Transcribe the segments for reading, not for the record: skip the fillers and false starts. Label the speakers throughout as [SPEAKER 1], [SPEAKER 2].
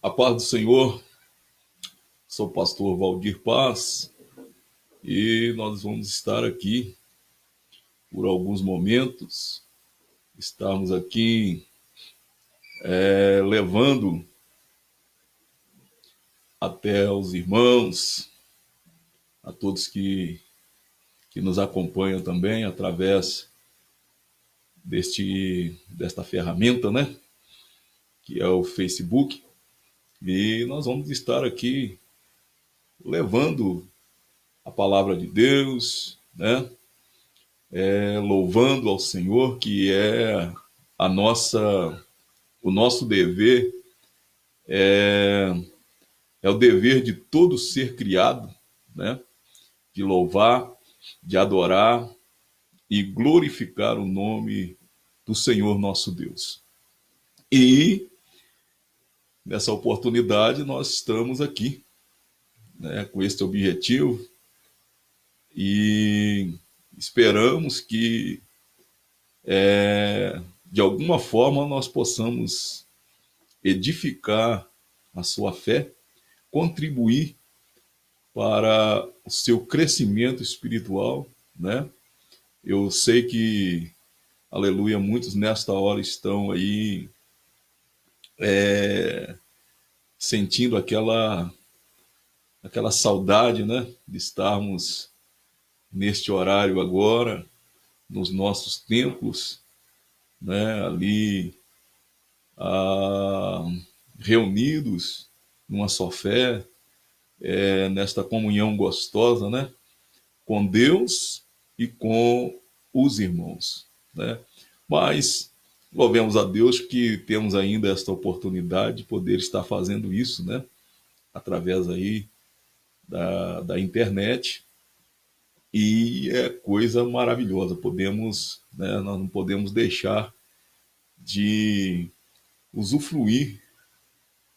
[SPEAKER 1] A paz do Senhor, sou o pastor Valdir Paz e nós vamos estar aqui por alguns momentos, estamos aqui levando até os irmãos, a todos que nos acompanham também através desta ferramenta, né, que é o Facebook, e nós vamos estar aqui levando a palavra de Deus, né, louvando ao Senhor, que é a o nosso dever, é o dever de todo ser criado, né? De louvar, de adorar e glorificar o nome do Senhor nosso Deus. E nessa oportunidade nós estamos aqui, né, com este objetivo e esperamos que de alguma forma nós possamos edificar a sua fé, contribuir para o seu crescimento espiritual, né? Eu sei que, aleluia, muitos nesta hora estão aí sentindo aquela saudade, né, de estarmos neste horário agora, nos nossos templos, né, ali ah, reunidos numa só fé, nesta comunhão gostosa, né, com Deus e com os irmãos, né? Mas louvemos a Deus que temos ainda esta oportunidade de poder estar fazendo isso, né? Através aí da internet, e é coisa maravilhosa. Podemos, né, nós não podemos deixar de usufruir,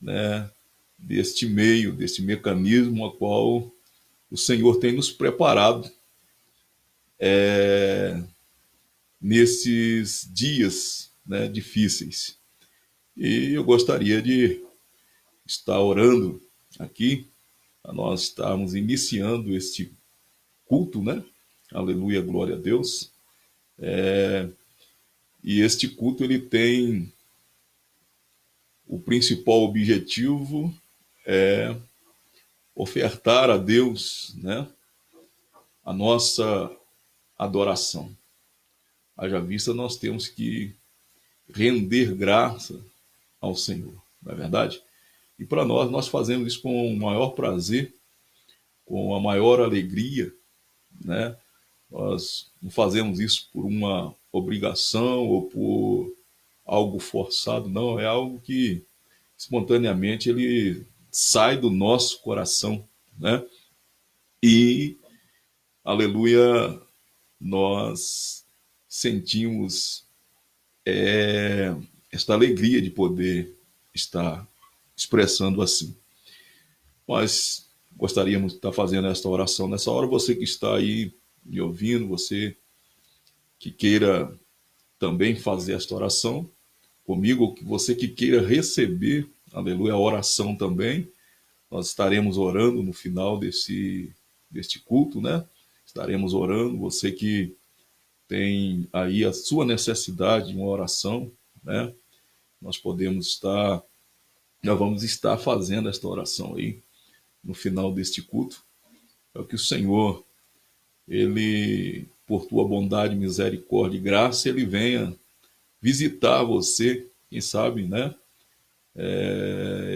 [SPEAKER 1] né, deste meio, deste mecanismo a qual o Senhor tem nos preparado nesses dias, né, difíceis. E eu gostaria de estar orando aqui, a nós estarmos iniciando este culto, né? Aleluia, glória a Deus. E este culto ele tem o principal objetivo é ofertar a Deus, né, a nossa adoração. Haja vista, nós temos que render graça ao Senhor, não é verdade? E para nós fazemos isso com o maior prazer, com a maior alegria, né? Nós não fazemos isso por uma obrigação ou por algo forçado, não, é algo que espontaneamente ele sai do nosso coração, né? E, aleluia, nós sentimos esta alegria de poder estar expressando assim. Mas gostaríamos de estar fazendo esta oração nessa hora. Você que está aí me ouvindo, você que queira também fazer esta oração comigo, ou que você que queira receber, aleluia, a oração também, nós estaremos orando no final deste culto, né? Estaremos orando, você que tem aí a sua necessidade de uma oração, né? Nós nós vamos estar fazendo esta oração aí no final deste culto, é o que o Senhor, ele, por tua bondade, misericórdia e graça, ele venha visitar você, quem sabe, né?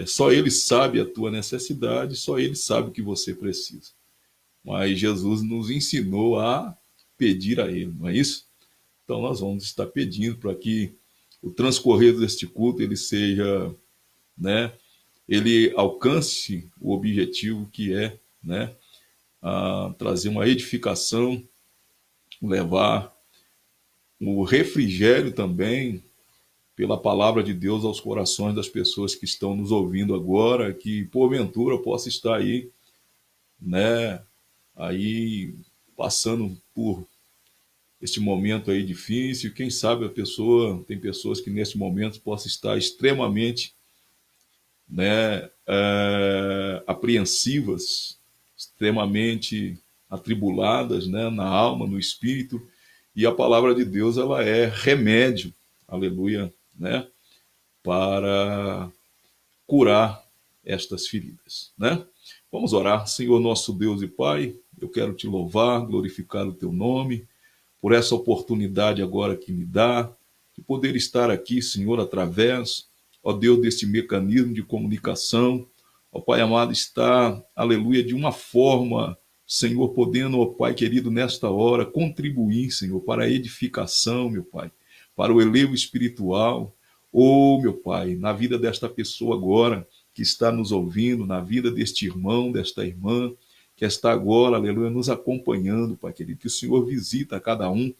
[SPEAKER 1] Só ele sabe a tua necessidade, só ele sabe o que você precisa. Mas Jesus nos ensinou a pedir a ele, não é isso? Então nós vamos estar pedindo para que o transcorrer deste culto ele seja, né, ele alcance o objetivo que é, né, trazer uma edificação, levar o refrigério também pela palavra de Deus aos corações das pessoas que estão nos ouvindo agora, que porventura possa estar aí, né, aí passando por este momento aí difícil. Quem sabe tem pessoas que nesse momento possa estar extremamente né, apreensivas, extremamente atribuladas, né, na alma, no espírito, e a palavra de Deus ela é remédio, aleluia, né, para curar estas feridas, né? Vamos orar. Senhor nosso Deus e Pai, eu quero te louvar, glorificar o teu nome, por essa oportunidade agora que me dá, de poder estar aqui, Senhor, através, ó Deus, deste mecanismo de comunicação, ó Pai amado, está, aleluia, de uma forma, Senhor, podendo, ó Pai querido, nesta hora, contribuir, Senhor, para a edificação, meu Pai, para o elevo espiritual, meu Pai, na vida desta pessoa agora, que está nos ouvindo, na vida deste irmão, desta irmã, que está agora, aleluia, nos acompanhando, Pai querido, que o Senhor visita cada um,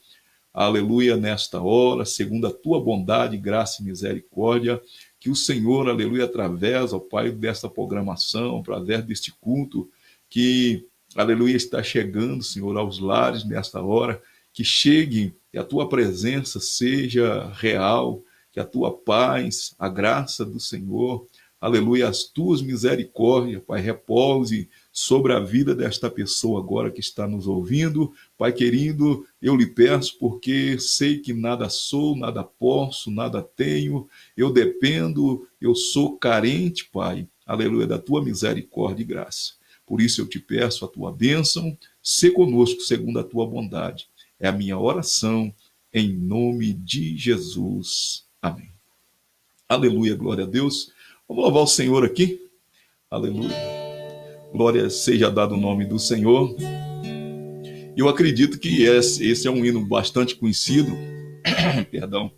[SPEAKER 1] aleluia, nesta hora, segundo a tua bondade, graça e misericórdia, que o Senhor, aleluia, através, ó Pai, desta programação, através deste culto, que, aleluia, está chegando, Senhor, aos lares nesta hora, que chegue, que a tua presença seja real, que a tua paz, a graça do Senhor, aleluia, as tuas misericórdias, Pai, repouse sobre a vida desta pessoa agora que está nos ouvindo. Pai querido, eu lhe peço porque sei que nada sou, nada posso, nada tenho, eu dependo, eu sou carente, Pai, aleluia, da tua misericórdia e graça. Por isso eu te peço a tua bênção, sê conosco segundo a tua bondade. É a minha oração, em nome de Jesus. Amém. Aleluia, glória a Deus. Vamos louvar o Senhor aqui. Aleluia. Glória seja dado o nome do Senhor. Eu acredito que esse é um hino bastante conhecido. Perdão.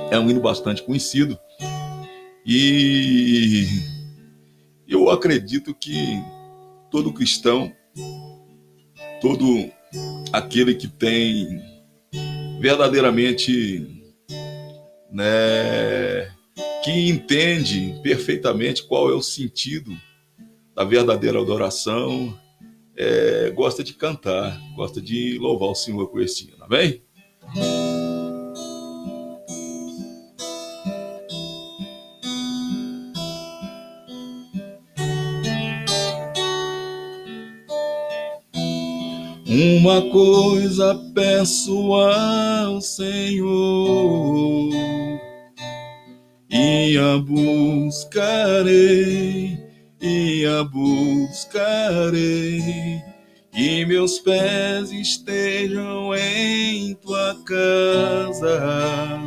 [SPEAKER 1] É um hino bastante conhecido. E eu acredito que todo cristão, todo aquele que tem verdadeiramente, né, que entende perfeitamente qual é o sentido da verdadeira adoração, gosta de cantar, gosta de louvar o Senhor com esse hino, amém? Uma coisa peço ao Senhor e a buscarei, que meus pés estejam em tua casa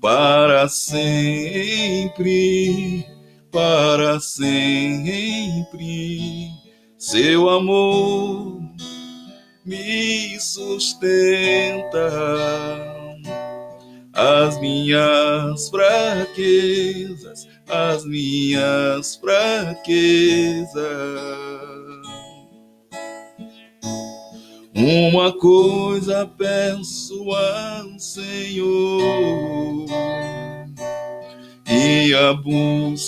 [SPEAKER 1] para sempre, para sempre. Seu amor me sustenta, as minhas fraquezas, Uma coisa peço ao Senhor e a buscarei,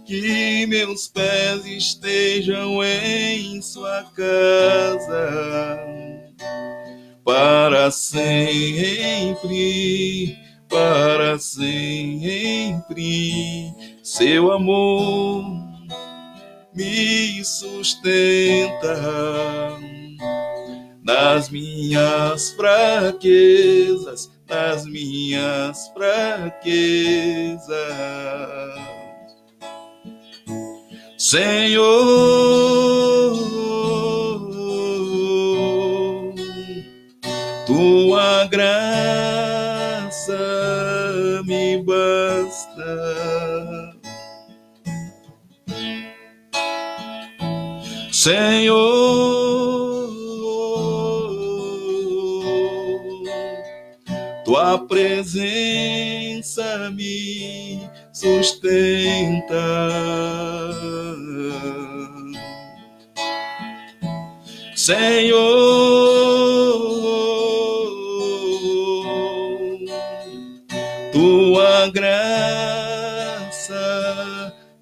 [SPEAKER 1] que meus pés estejam em sua casa para sempre, para sempre. Seu amor me sustenta nas minhas fraquezas, Senhor, tua graça me basta. Senhor, tua presença me sustenta. Senhor, tua graça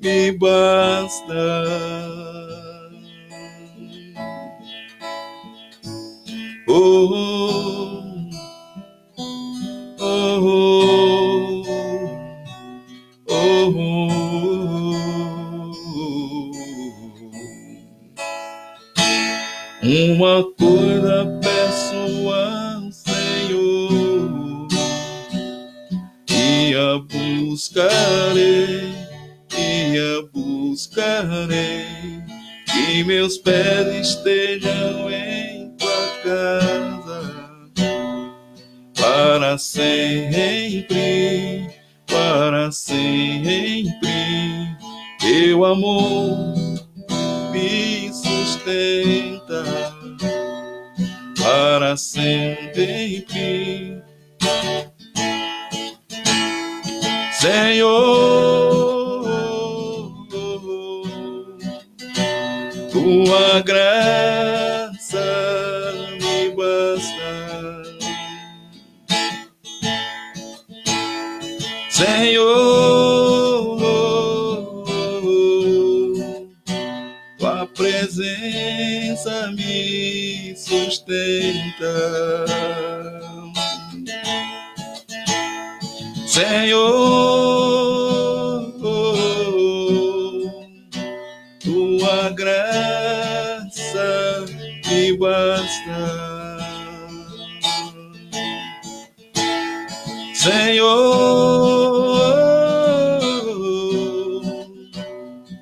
[SPEAKER 1] me basta. Oh, oh, oh, uma coisa peço ao Senhor, e a buscarei, que meus pés estejam em tua casa, para sempre, teu amor me sustenta, para sempre. Senhor, tua graça me basta. Senhor, tua presença me sustenta. Senhor, tua graça me basta. Senhor,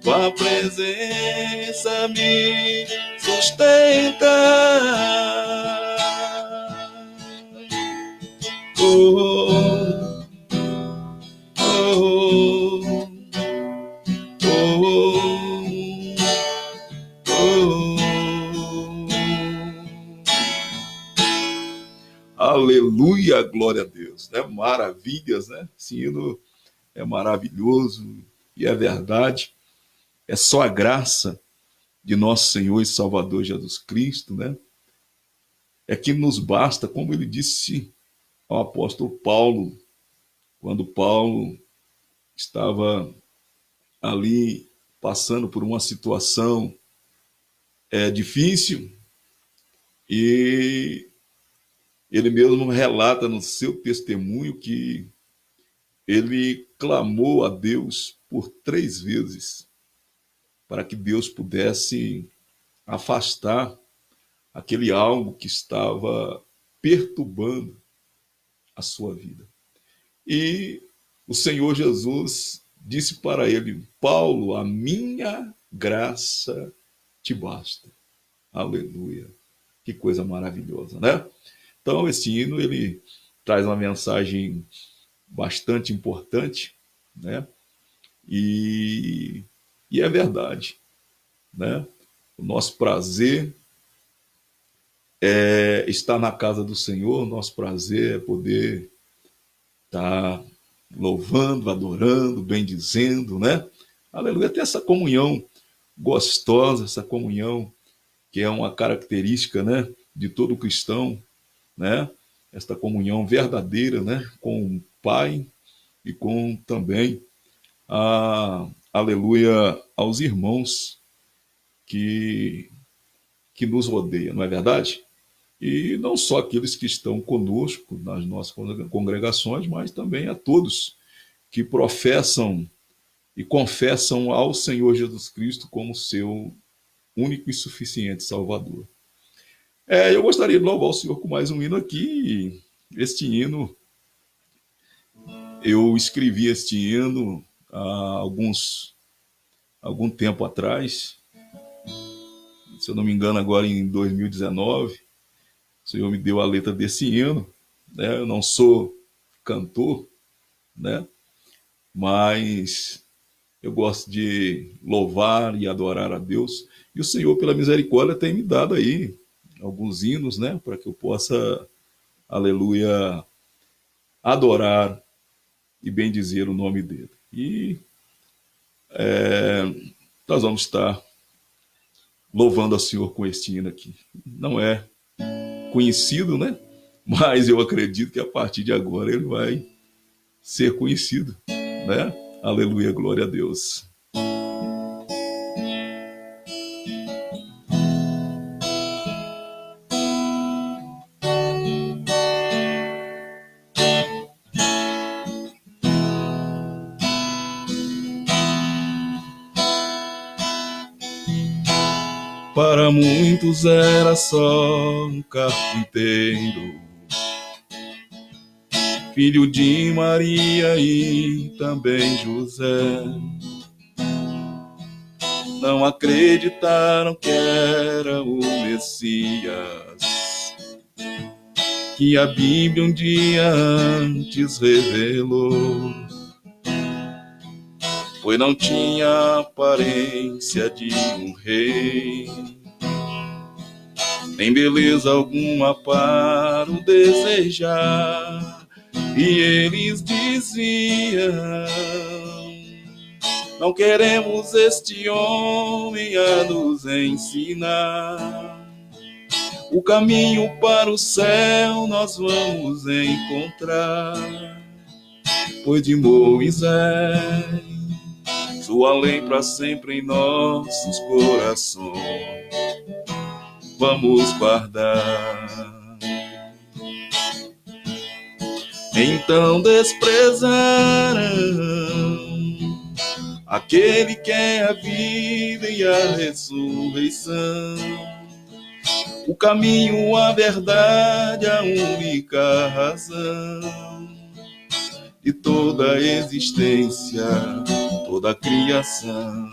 [SPEAKER 1] tua presença me sustenta. Aleluia, glória a Deus, né? Maravilhas, né? Esse hino é maravilhoso e é verdade. É só a graça de nosso Senhor e Salvador Jesus Cristo, né? É que nos basta, como ele disse ao apóstolo Paulo, quando Paulo estava ali passando por uma situação difícil, e ele mesmo relata no seu testemunho que ele clamou a Deus por 3 vezes para que Deus pudesse afastar aquele algo que estava perturbando a sua vida. E o Senhor Jesus disse para ele: Paulo, a minha graça te basta. Aleluia. Que coisa maravilhosa, né? Então, esse hino, ele traz uma mensagem bastante importante, né? E é verdade, né? O nosso prazer é estar na casa do Senhor, nosso prazer é poder estar louvando, adorando, bendizendo, né? Aleluia, ter essa comunhão gostosa, essa comunhão que é uma característica, né, de todo cristão, né? Esta comunhão verdadeira, né, com o Pai e com também aleluia, aos irmãos que nos rodeiam, não é verdade? E não só aqueles que estão conosco nas nossas congregações, mas também a todos que professam e confessam ao Senhor Jesus Cristo como seu único e suficiente Salvador. Eu gostaria de louvar o Senhor com mais um hino aqui. Este hino, eu escrevi este hino há algum tempo atrás, se eu não me engano, agora em 2019. O Senhor me deu a letra desse hino, né? Eu não sou cantor, né? Mas eu gosto de louvar e adorar a Deus. E o Senhor, pela misericórdia, tem me dado aí alguns hinos, né? Para que eu possa, aleluia, adorar e bendizer o nome dele. E nós vamos estar louvando ao Senhor com este hino aqui. Não é conhecido, né? Mas eu acredito que a partir de agora ele vai ser conhecido, né? Aleluia, glória a Deus. para muitos era só um carpinteiro, filho de Maria e também José. Não acreditaram que era o Messias, que a Bíblia um dia antes revelou, pois não tinha aparência de um rei, nem beleza alguma para o desejar. E eles diziam: não queremos este homem a nos ensinar. O caminho para o céu nós vamos encontrar, pois de Moisés sua lei para sempre em nossos corações vamos guardar. Então desprezaram aquele que é a vida e a ressurreição, o caminho, a verdade, a única razão de toda a existência, toda a criação.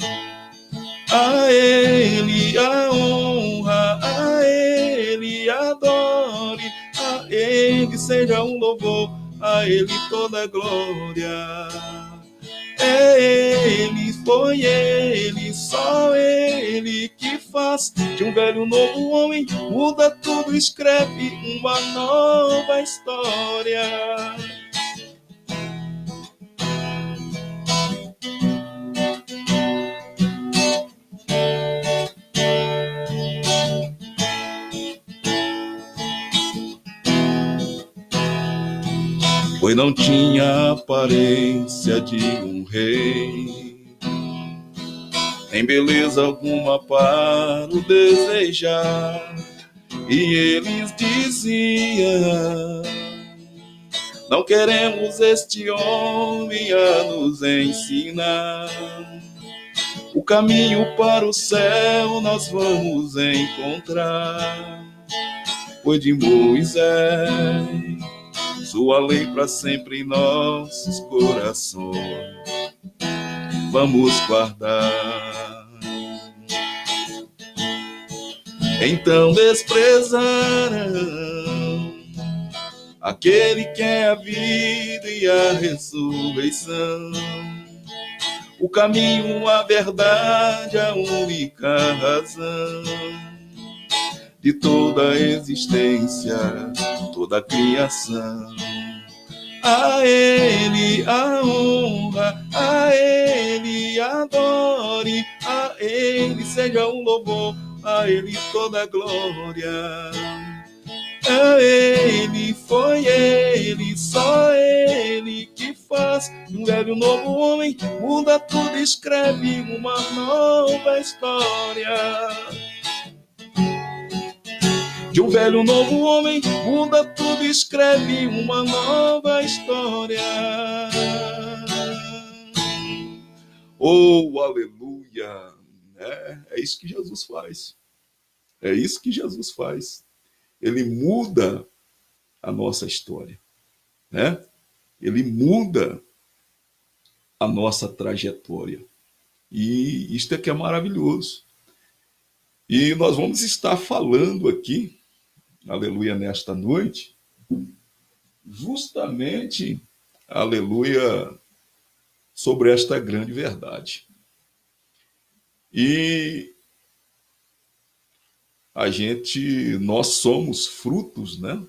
[SPEAKER 1] A Ele a honra, a Ele adore, a Ele seja um louvor, a Ele toda a glória. É Ele, foi Ele, só Ele que faz de um velho novo homem, muda tudo, escreve uma nova história. Pois não tinha aparência de um rei, nem beleza alguma para o desejar. E eles diziam: não queremos este homem a nos ensinar. O caminho para o céu nós vamos encontrar, pois de Moisés sua lei para sempre em nossos corações vamos guardar. Então desprezaram aquele que é a vida e a ressurreição, o caminho, a verdade, a única razão de toda a existência, toda a criação. A Ele a honra, a Ele adore, a Ele seja um louvor, a Ele toda a glória. É Ele, foi Ele, só Ele que faz de um velho novo homem, muda tudo, escreve uma nova história. De um velho novo homem, muda tudo, escreve uma nova história. Oh, aleluia! É isso que Jesus faz. É isso que Jesus faz. Ele muda a nossa história, né? Ele muda a nossa trajetória. E isto é que é maravilhoso. E nós vamos estar falando aqui, aleluia, nesta noite, justamente, aleluia, sobre esta grande verdade. E nós somos frutos, né,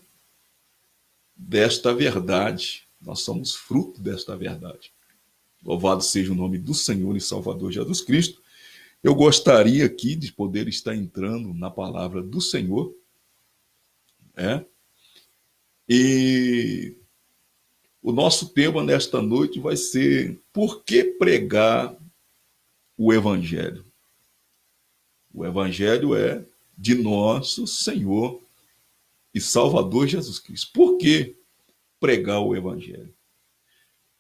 [SPEAKER 1] desta verdade. Nós somos fruto desta verdade. Louvado seja o nome do Senhor e Salvador Jesus Cristo. Eu gostaria aqui de poder estar entrando na palavra do Senhor, e o nosso tema nesta noite vai ser: por que pregar o Evangelho? O Evangelho é de nosso Senhor e Salvador Jesus Cristo. Por que pregar o Evangelho?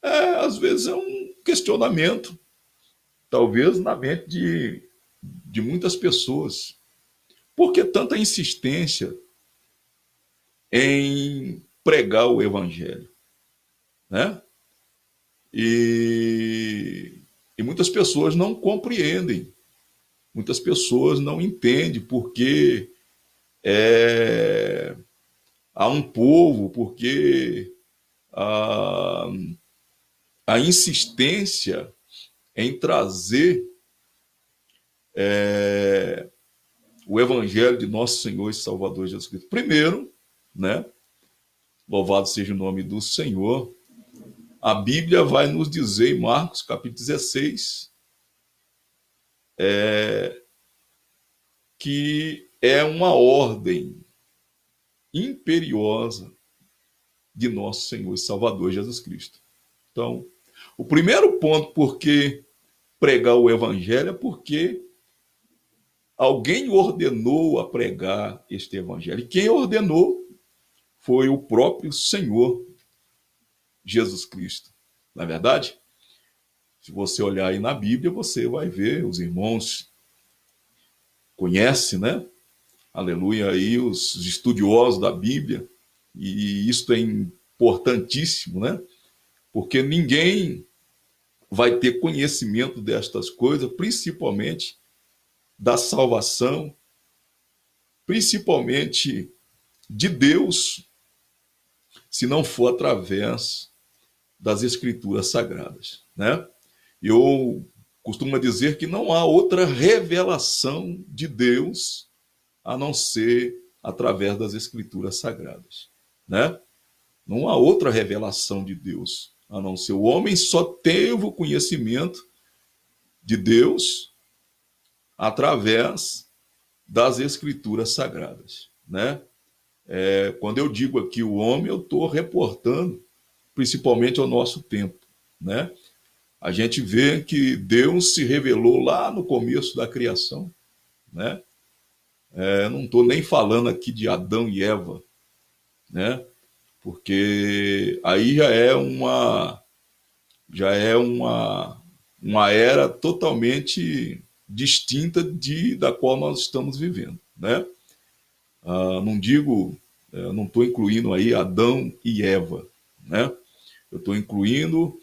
[SPEAKER 1] Às vezes é um questionamento, talvez na mente de muitas pessoas. Por que tanta insistência em pregar o evangelho, né? E muitas pessoas não compreendem, muitas pessoas não entendem porque há um povo, porque a, a insistência em trazer o evangelho de nosso Senhor e Salvador Jesus Cristo. Primeiro, né? Louvado seja o nome do Senhor. A Bíblia vai nos dizer em Marcos, capítulo 16, que é uma ordem imperiosa de nosso Senhor e Salvador Jesus Cristo. Então, o primeiro ponto por que pregar o evangelho é porque alguém ordenou a pregar este evangelho. E quem ordenou foi o próprio Senhor Jesus Cristo. Na verdade, se você olhar aí na Bíblia, você vai ver, os irmãos conhecem, né? Aleluia, aí os estudiosos da Bíblia, e isso é importantíssimo, né? Porque ninguém vai ter conhecimento destas coisas, principalmente da salvação, principalmente de Deus, se não for através das Escrituras Sagradas, né? Eu costumo dizer que não há outra revelação de Deus a não ser através das Escrituras Sagradas, né? Não há outra revelação de Deus a não ser. O homem só teve o conhecimento de Deus através das Escrituras Sagradas, né? Quando eu digo aqui o homem, eu estou reportando principalmente ao nosso tempo, né? A gente vê que Deus se revelou lá no começo da criação, né? Não estou nem falando aqui de Adão e Eva, né? Porque aí já é uma era totalmente distinta da qual nós estamos vivendo, né? Não digo, não estou incluindo aí Adão e Eva, né? Eu estou incluindo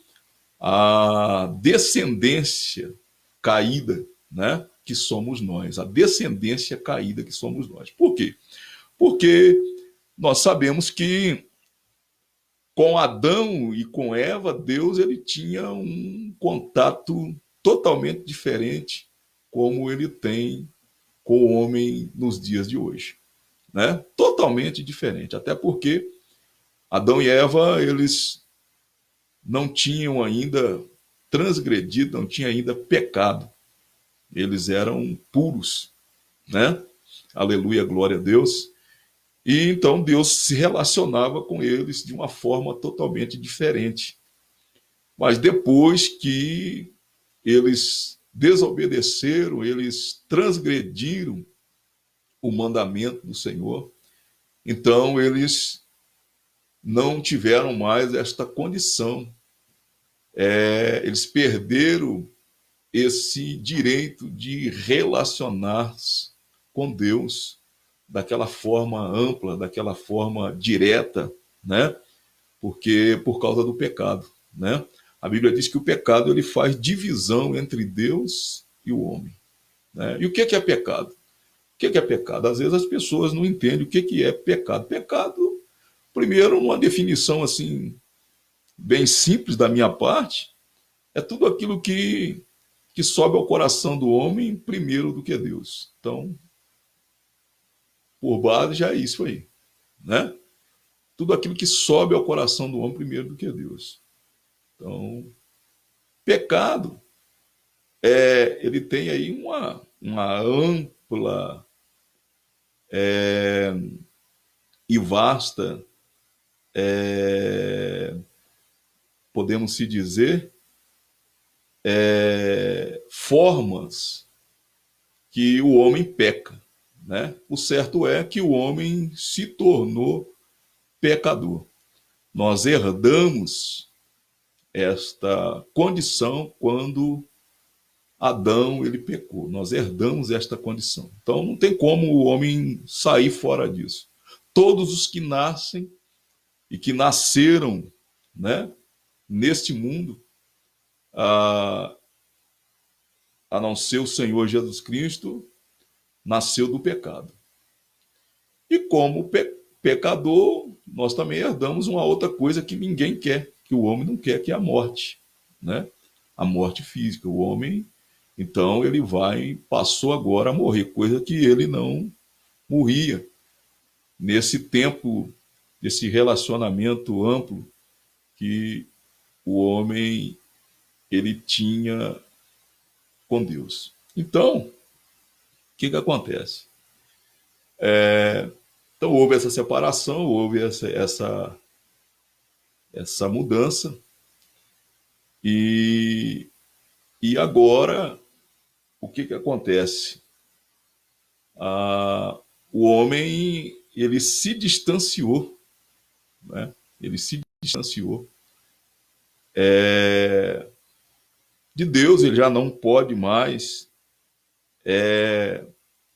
[SPEAKER 1] a descendência caída, né? Que somos nós, a descendência caída que somos nós. Por quê? Porque nós sabemos que com Adão e com Eva, Deus ele tinha um contato totalmente diferente como ele tem com o homem nos dias de hoje, né? Totalmente diferente, até porque Adão e Eva, eles não tinham ainda transgredido, não tinham ainda pecado. Eles eram puros, né? Aleluia, glória a Deus. E então Deus se relacionava com eles de uma forma totalmente diferente. Mas depois que eles desobedeceram, eles transgrediram o mandamento do Senhor, então eles não tiveram mais esta condição. Eles perderam esse direito de relacionar-se com Deus daquela forma ampla, daquela forma direta, né? Porque por causa do pecado, né? A Bíblia diz que o pecado ele faz divisão entre Deus e o homem, né? E o que é pecado? O que é pecado? Às vezes as pessoas não entendem o que é pecado. Pecado, primeiro, uma definição assim bem simples da minha parte, é tudo aquilo que sobe ao coração do homem primeiro do que Deus. Então, por base já é isso aí, né? Tudo aquilo que sobe ao coração do homem primeiro do que Deus. Então, pecado, ele tem aí uma ampla e vasta, podemos se dizer, formas que o homem peca, né? O certo é que o homem se tornou pecador. Nós herdamos esta condição quando Adão, ele pecou. Nós herdamos esta condição. Então, não tem como o homem sair fora disso. Todos os que nascem e que nasceram, né, neste mundo, a, a não ser o Senhor Jesus Cristo, nasceu do pecado. E como pecador, nós também herdamos uma outra coisa que ninguém quer, que o homem não quer, que é a morte, né? A morte física. O homem, então, ele passou agora a morrer, coisa que ele não morria. Nesse tempo, desse relacionamento amplo que o homem ele tinha com Deus. Então, o que acontece? Então houve essa separação, houve essa mudança, e agora o que acontece? O homem ele se distanciou, né? Ele se distanciou de Deus, ele já não pode mais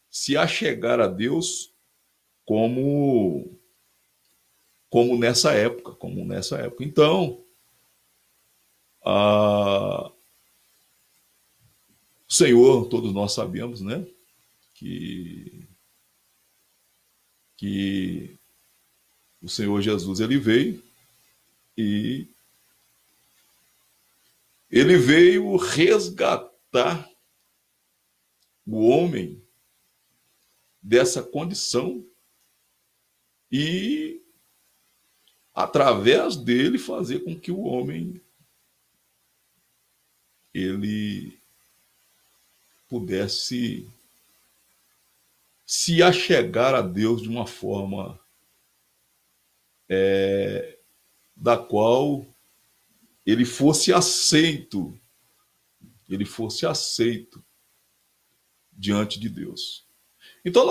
[SPEAKER 1] se achegar a Deus como nessa época, Então, o Senhor, todos nós sabemos, né, que o Senhor Jesus ele veio e ele veio resgatar o homem dessa condição e através dele fazer com que o homem ele pudesse se achegar a Deus de uma forma da qual ele fosse aceito diante de Deus. Então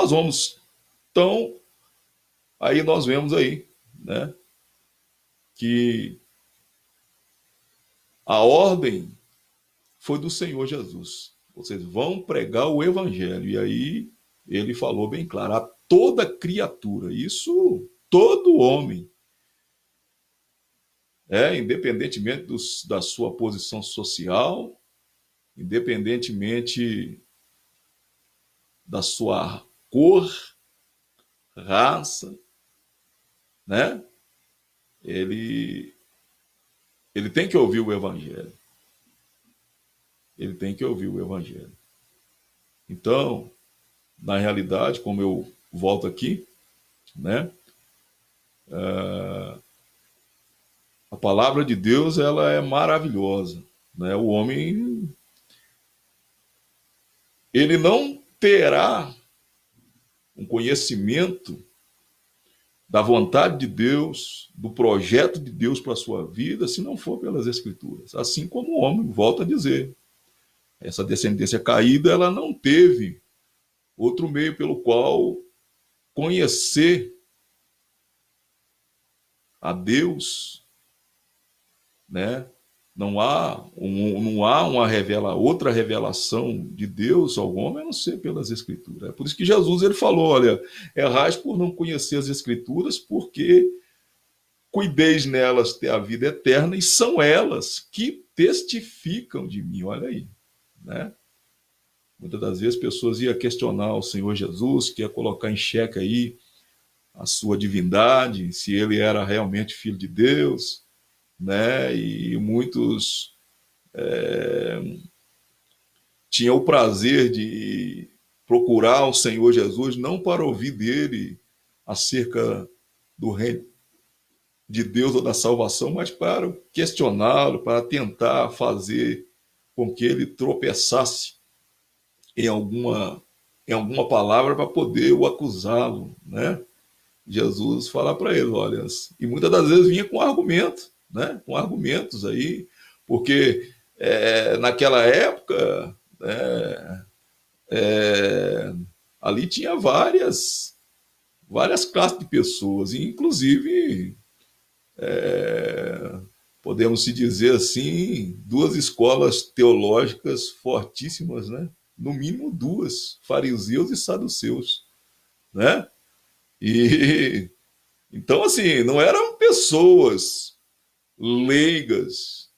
[SPEAKER 1] aí nós vemos aí, né, que a ordem foi do Senhor Jesus. Vocês vão pregar o evangelho. E aí ele falou bem claro, a toda criatura, isso todo homem, independentemente da sua posição social, independentemente da sua cor, raça, né? Ele tem que ouvir o evangelho. Ele tem que ouvir o evangelho. Então, na realidade, como eu volto aqui, né? A palavra de Deus ela é maravilhosa, né? O homem ele não terá um conhecimento da vontade de Deus, do projeto de Deus para a sua vida, se não for pelas Escrituras. Assim como o homem, volta a dizer, essa descendência caída, ela não teve outro meio pelo qual conhecer a Deus, né? Não há uma outra revelação de Deus ao homem a não ser pelas Escrituras. É por isso que Jesus ele falou, olha, errais por não conhecer as Escrituras, porque cuideis nelas ter a vida eterna, e são elas que testificam de mim. Olha aí, né? Muitas das vezes pessoas iam questionar o Senhor Jesus, que ia colocar em xeque aí a sua divindade, se ele era realmente filho de Deus, né? E muitos tinham o prazer de procurar o Senhor Jesus não para ouvir dele acerca do reino de Deus ou da salvação, mas para questioná-lo, para tentar fazer com que ele tropeçasse em alguma palavra para poder o acusá-lo, né? Jesus fala para ele, olha, e muitas das vezes vinha com argumento, né? Com argumentos aí, porque naquela época, ali tinha várias classes de pessoas, inclusive podemos se dizer assim, duas escolas teológicas fortíssimas, né? No mínimo duas, fariseus e saduceus, né? E então, assim, não eram pessoas leigas,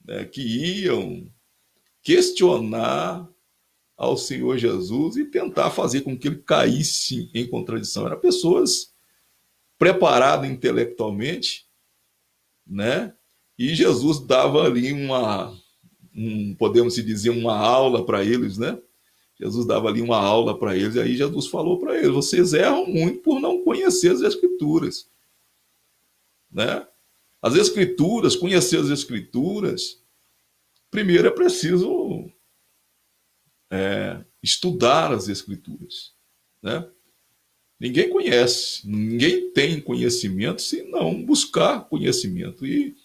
[SPEAKER 1] né, que iam questionar ao Senhor Jesus e tentar fazer com que ele caísse em contradição. Eram pessoas preparadas intelectualmente, né? E Jesus dava ali podemos dizer, uma aula para eles, né? Jesus dava ali uma aula para eles, e aí Jesus falou para eles: vocês erram muito por não conhecer as Escrituras, né? As Escrituras, conhecer as Escrituras, primeiro é preciso estudar as Escrituras, né? Ninguém conhece, ninguém tem conhecimento se não buscar conhecimento. E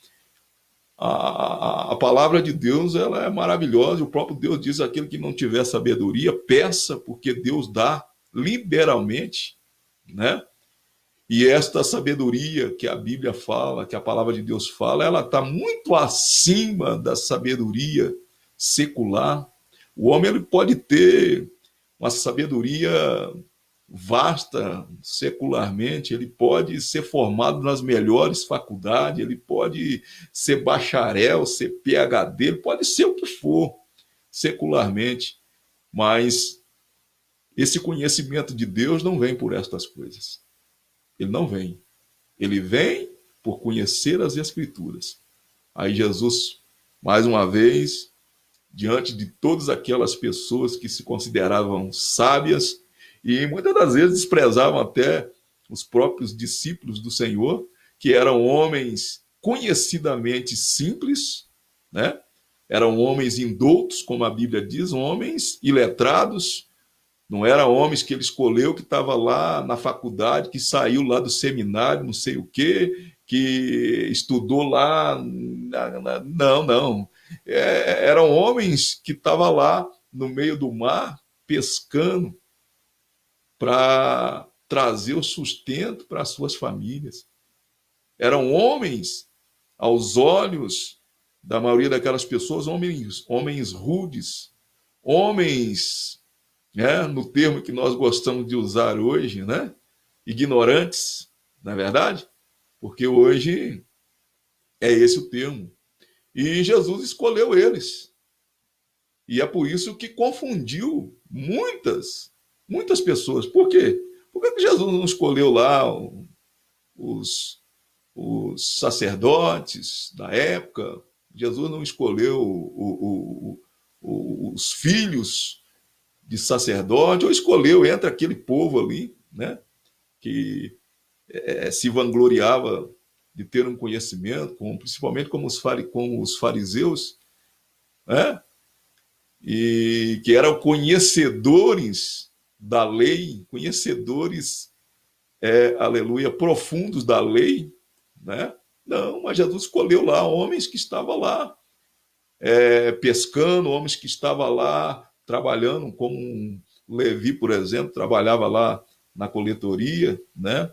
[SPEAKER 1] a palavra de Deus, ela é maravilhosa. O próprio Deus diz: aquele que não tiver sabedoria, peça, porque Deus dá liberalmente, né? E esta sabedoria que a Bíblia fala, que a palavra de Deus fala, ela está muito acima da sabedoria secular. O homem, ele pode ter uma sabedoria vasta secularmente, ele pode ser formado nas melhores faculdades, ele pode ser bacharel, ser PhD, ele pode ser o que for secularmente, mas esse conhecimento de Deus não vem por estas coisas. Ele não vem. Ele vem por conhecer as Escrituras. Aí Jesus, mais uma vez, diante de todas aquelas pessoas que se consideravam sábias e muitas das vezes desprezavam até os próprios discípulos do Senhor, que eram homens conhecidamente simples, né? Eram homens indoutos, como a Bíblia diz, homens iletrados. Não eram homens que ele escolheu, que estava lá na faculdade, que saiu lá do seminário, não sei o quê, que estudou lá. Não, não. Eram homens que estavam lá no meio do mar, pescando, para trazer o sustento para as suas famílias. Eram homens, aos olhos da maioria daquelas pessoas, homens rudes, homens, né, no termo que nós gostamos de usar hoje, né, ignorantes, não é verdade? Porque hoje é esse o termo. E Jesus escolheu eles. E é por isso que confundiu muitas pessoas. Por quê? Por que Jesus não escolheu lá os, os sacerdotes da época? Jesus não escolheu os filhos de sacerdote, ou escolheu entre aquele povo ali, né, que se vangloriava de ter um conhecimento, principalmente como os fariseus, né, e que eram conhecedores da lei, conhecedores, aleluia, profundos da lei, né? Não, mas Jesus escolheu lá homens que estavam lá pescando, homens que estavam lá trabalhando, como Levi, por exemplo, trabalhava lá na coletoria, né?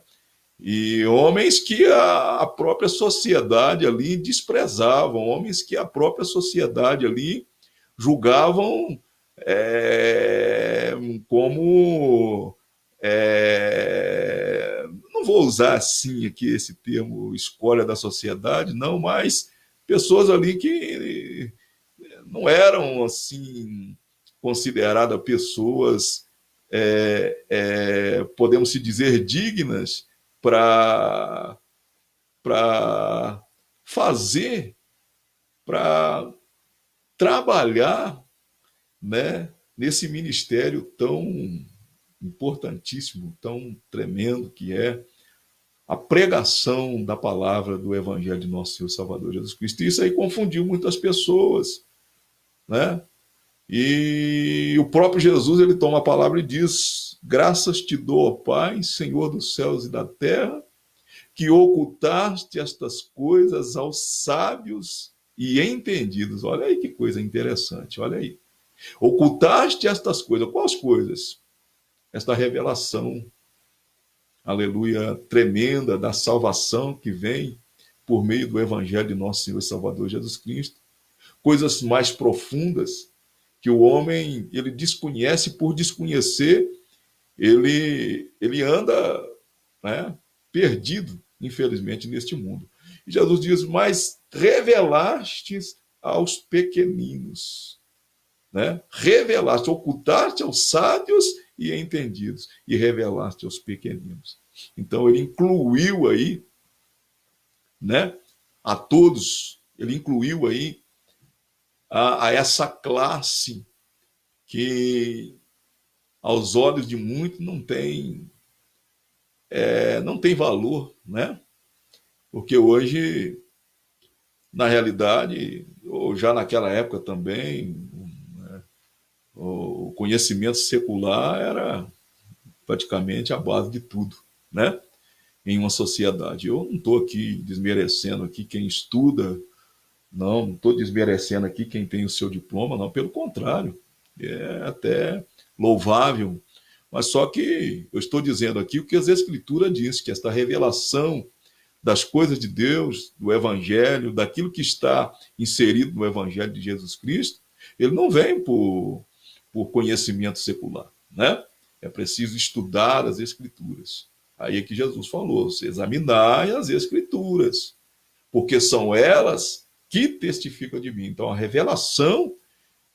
[SPEAKER 1] E homens que a própria sociedade ali desprezava, homens que a própria sociedade ali julgavam como não vou usar assim aqui esse termo escolha da sociedade, não, mas pessoas ali que não eram assim consideradas pessoas, podemos se dizer, dignas para fazer, para trabalhar, né, nesse ministério tão importantíssimo, tão tremendo que é a pregação da palavra do Evangelho de nosso Senhor Salvador Jesus Cristo. Isso aí confundiu muitas pessoas, né? E o próprio Jesus, ele toma a palavra e diz: graças te dou, ó Pai, Senhor dos céus e da terra, que ocultaste estas coisas aos sábios e entendidos. Olha aí que coisa interessante, olha aí. Ocultaste estas coisas. Quais coisas? Esta revelação, aleluia, tremenda da salvação que vem por meio do Evangelho de nosso Senhor e Salvador Jesus Cristo, coisas mais profundas que o homem ele desconhece, por desconhecer, ele anda, né, perdido, infelizmente, neste mundo. E Jesus diz: mas revelastes aos pequeninos, né? Revelaste, ocultaste aos sábios e entendidos, e revelaste aos pequeninos. Então ele incluiu aí, né, a todos, ele incluiu aí a essa classe que aos olhos de muitos não tem valor, né? Porque hoje, na realidade, ou já naquela época também, o conhecimento secular era praticamente a base de tudo, né? Em uma sociedade. Eu não estou aqui desmerecendo aqui quem estuda, não estou desmerecendo aqui quem tem o seu diploma, não, pelo contrário, é até louvável. Mas só que eu estou dizendo aqui o que as Escrituras diz, que esta revelação das coisas de Deus, do Evangelho, daquilo que está inserido no Evangelho de Jesus Cristo, ele não vem por conhecimento secular, né? É preciso estudar as Escrituras. Aí é que Jesus falou: examinai as Escrituras, porque são elas que testificam de mim. Então, a revelação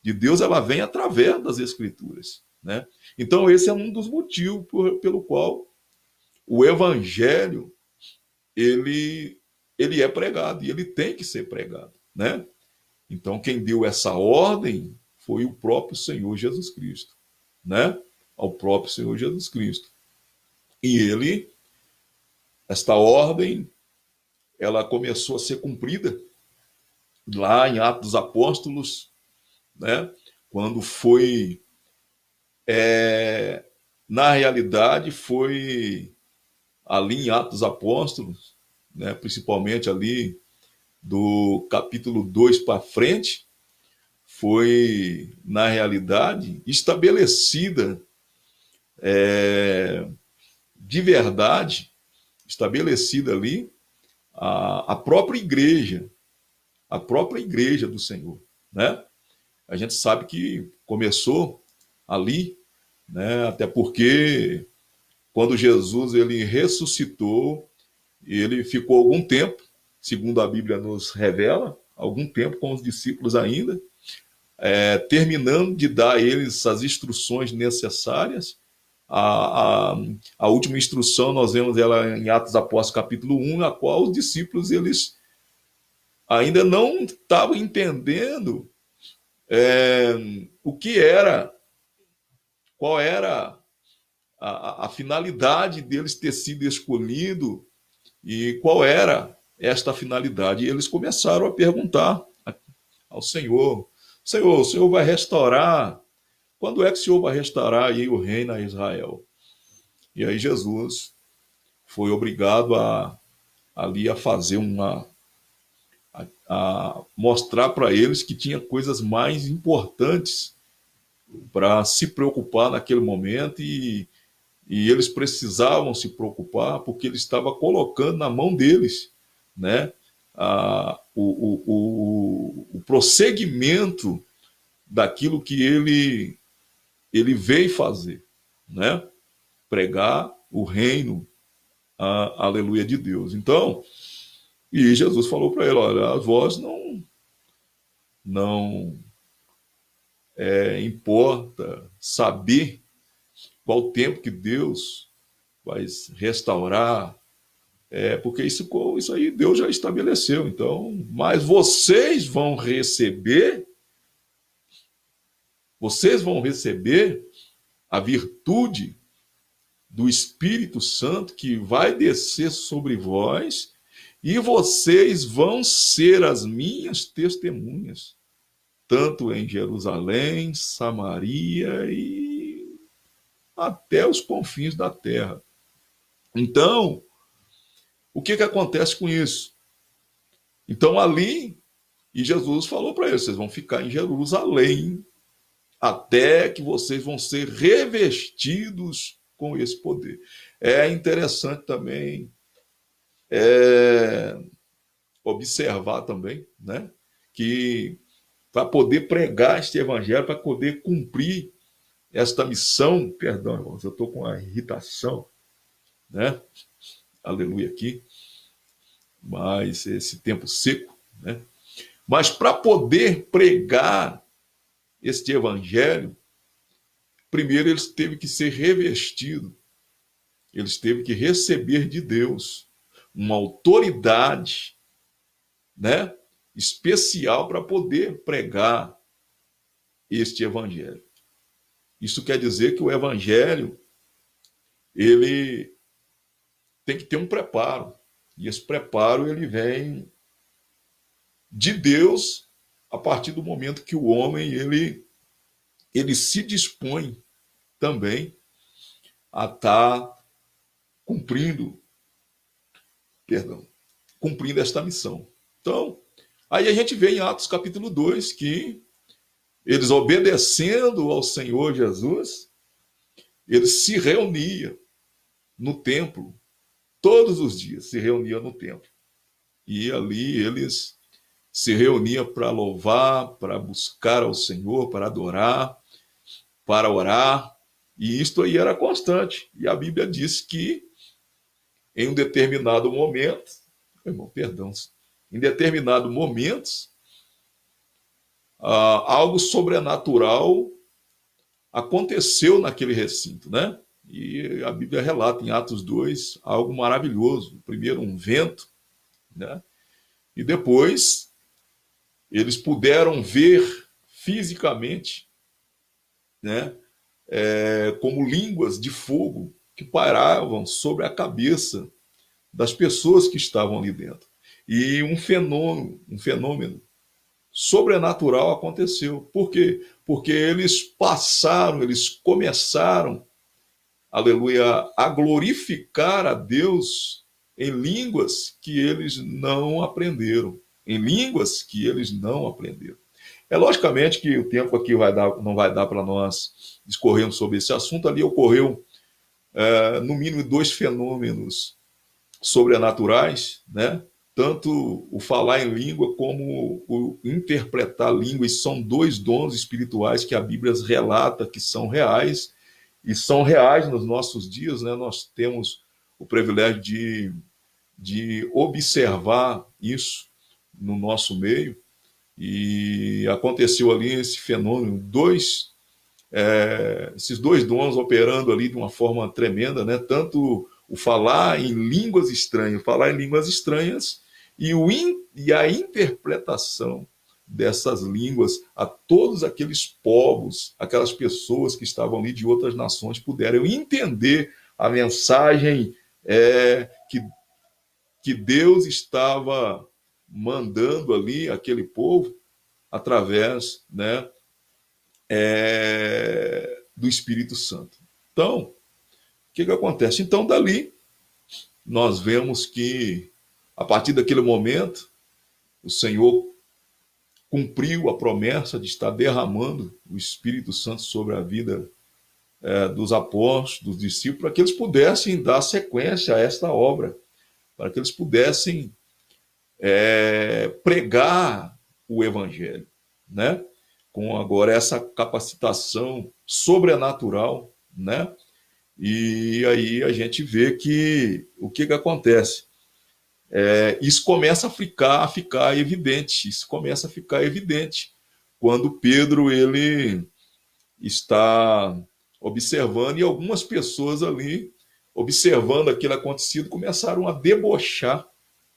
[SPEAKER 1] de Deus, ela vem através das Escrituras, né? Então, esse é um dos motivos pelo qual o Evangelho ele, ele é pregado, e ele tem que ser pregado, né? Então, quem deu essa ordem foi o próprio Senhor Jesus Cristo, né? Ao próprio Senhor Jesus Cristo. E esta ordem, ela começou a ser cumprida lá em Atos dos Apóstolos, né? Quando foi, na realidade, foi ali em Atos dos Apóstolos, né? Principalmente ali do capítulo 2 para frente, foi, na realidade, estabelecida de verdade, estabelecida ali a própria igreja do Senhor, né? A gente sabe que começou ali, né? Até porque quando Jesus ele ressuscitou, ele ficou algum tempo, segundo a Bíblia nos revela, algum tempo com os discípulos ainda, terminando de dar a eles as instruções necessárias. A última instrução nós vemos ela em Atos Apóstolos capítulo 1, na qual os discípulos eles ainda não estavam entendendo o que era, qual era a finalidade deles ter sido escolhido e qual era esta finalidade. E eles começaram a perguntar ao Senhor: Senhor, o Senhor vai restaurar? Quando é que o Senhor vai restaurar aí o reino a Israel? E aí Jesus foi obrigado ali a fazer a mostrar para eles que tinha coisas mais importantes para se preocupar naquele momento, e eles precisavam se preocupar porque ele estava colocando na mão deles, né, o prosseguimento daquilo que ele veio fazer, né, pregar o reino, aleluia, de Deus. Então, e Jesus falou para ele: olha, a vós não importa saber qual o tempo que Deus vai restaurar, porque isso aí Deus já estabeleceu. Então, mas vocês vão receber a virtude do Espírito Santo que vai descer sobre vós, e vocês vão ser as minhas testemunhas, tanto em Jerusalém, Samaria e até os confins da terra. Então, o que acontece com isso? Então, ali, e Jesus falou para eles: vocês vão ficar em Jerusalém até que vocês vão ser revestidos com esse poder. É interessante também observar também, né? Que para poder pregar este evangelho, para poder cumprir esta missão, perdão, irmãos, eu estou com a irritação, né? Aleluia aqui, mas esse tempo seco, né? Mas para poder pregar este evangelho, primeiro eles teve que ser revestidos, eles teve que receber de Deus uma autoridade, né, especial para poder pregar este evangelho. Isso quer dizer que o evangelho ele tem que ter um preparo. E esse preparo ele vem de Deus a partir do momento que o homem ele se dispõe também a estar cumprindo, perdão, cumprindo esta missão. Então, aí a gente vê em Atos capítulo 2 que eles obedecendo ao Senhor Jesus, eles se reuniam no templo, todos os dias se reuniam no templo. E ali eles se reuniam para louvar, para buscar ao Senhor, para adorar, para orar. E isto aí era constante. E a Bíblia diz que em um determinado momento, irmão, perdão, em determinado momentos, algo sobrenatural aconteceu naquele recinto, né? E a Bíblia relata em Atos 2 algo maravilhoso. Primeiro um vento, né? E depois eles puderam ver fisicamente, né? Como línguas de fogo que pairavam sobre a cabeça das pessoas que estavam ali dentro. E um fenômeno sobrenatural aconteceu. Por quê? Porque eles começaram, aleluia, a glorificar a Deus em línguas que eles não aprenderam. Em línguas que eles não aprenderam. É logicamente que o tempo aqui não vai dar para nós discorrermos sobre esse assunto. Ali ocorreu, no mínimo, 2 fenômenos sobrenaturais, né? Tanto o falar em língua como o interpretar línguas são 2 dons espirituais que a Bíblia relata que são reais, e são reais nos nossos dias, né? Nós temos o privilégio de observar isso no nosso meio, e aconteceu ali esse fenômeno, esses 2 dons operando ali de uma forma tremenda, né? Tanto o falar em línguas estranhas e a interpretação dessas línguas a todos aqueles povos, aquelas pessoas que estavam ali de outras nações puderam entender a mensagem que Deus estava mandando ali aquele povo através, né, do Espírito Santo. Então, o que acontece? Então, dali, nós vemos que, a partir daquele momento, o Senhor cumpriu a promessa de estar derramando o Espírito Santo sobre a vida dos apóstolos, dos discípulos, para que eles pudessem dar sequência a esta obra, para que eles pudessem pregar o Evangelho, né? Com agora essa capacitação sobrenatural, né? E aí a gente vê que o que acontece? Isso começa a ficar evidente. Isso começa a ficar evidente quando Pedro ele está observando e algumas pessoas ali observando aquilo acontecido começaram a debochar,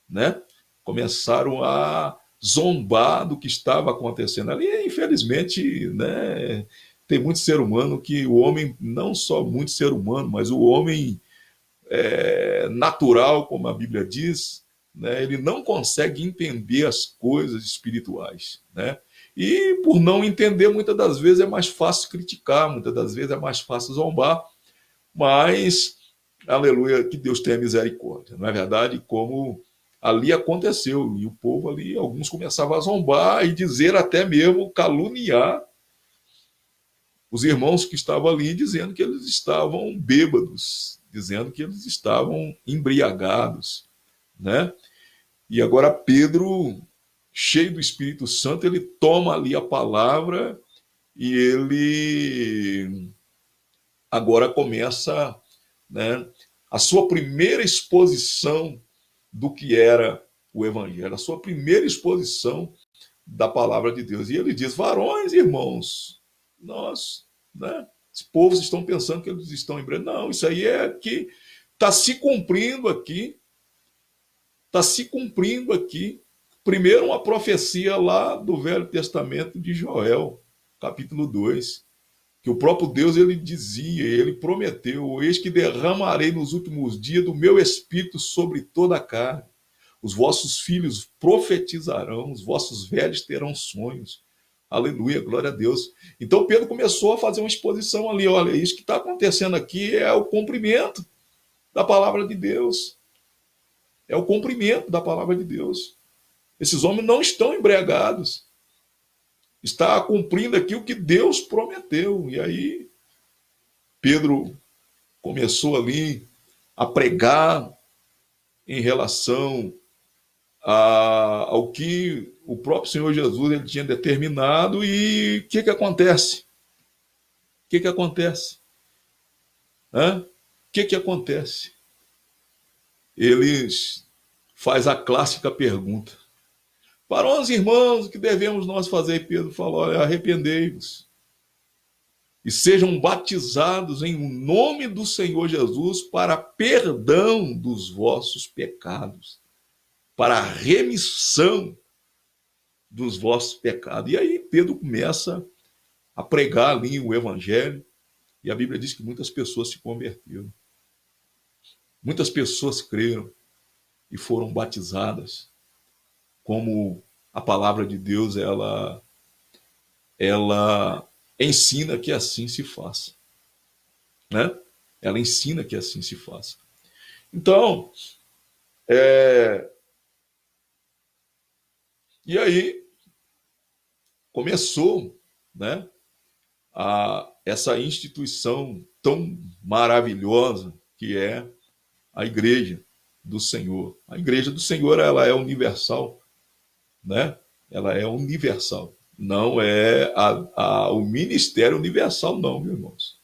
[SPEAKER 1] né? Começaram a zombar do que estava acontecendo ali. Infelizmente, né, tem muito ser humano que o homem, não só muito ser humano, mas o homem natural, como a Bíblia diz, né, ele não consegue entender as coisas espirituais, né? E por não entender, muitas das vezes é mais fácil criticar, muitas das vezes é mais fácil zombar, mas, aleluia, que Deus tenha misericórdia. Não é verdade? Como ali aconteceu, e o povo ali, alguns começavam a zombar e dizer até mesmo, caluniar os irmãos que estavam ali, dizendo que eles estavam bêbados, dizendo que eles estavam embriagados, né? E agora Pedro, cheio do Espírito Santo, ele toma ali a palavra e ele agora começa, né, a sua primeira exposição do que era o Evangelho, a sua primeira exposição da palavra de Deus. E ele diz: varões, irmãos, nós, né, os povos estão pensando que eles estão em breve. Não, isso aí é que está se cumprindo aqui. Está se cumprindo aqui. Primeiro, uma profecia lá do Velho Testamento de Joel, capítulo 2, que o próprio Deus ele dizia, ele prometeu: eis que derramarei nos últimos dias do meu espírito sobre toda a carne. Os vossos filhos profetizarão, os vossos velhos terão sonhos. Aleluia, glória a Deus. Então Pedro começou a fazer uma exposição ali. Olha, isso que está acontecendo aqui é o cumprimento da palavra de Deus. É o cumprimento da palavra de Deus. Esses homens não estão embriagados. Está cumprindo aqui o que Deus prometeu. E aí Pedro começou ali a pregar em relação ao que o próprio Senhor Jesus ele tinha determinado. E o que acontece? O que acontece? O que acontece? Eles faz a clássica pergunta: para os irmãos, o que devemos nós fazer? E Pedro falou: olha, arrependei-vos e sejam batizados em nome do Senhor Jesus para perdão dos vossos pecados, para a remissão dos vossos pecados. E aí Pedro começa a pregar ali o evangelho, e a Bíblia diz que muitas pessoas se converteram. Muitas pessoas creram e foram batizadas, como a palavra de Deus ela ensina que assim se faça, né? Ela ensina que assim se faça. Então, e aí começou, né, essa instituição tão maravilhosa que é a Igreja do Senhor. A Igreja do Senhor ela é universal, né? Ela é universal. Não é o ministério universal, não, meus irmãos.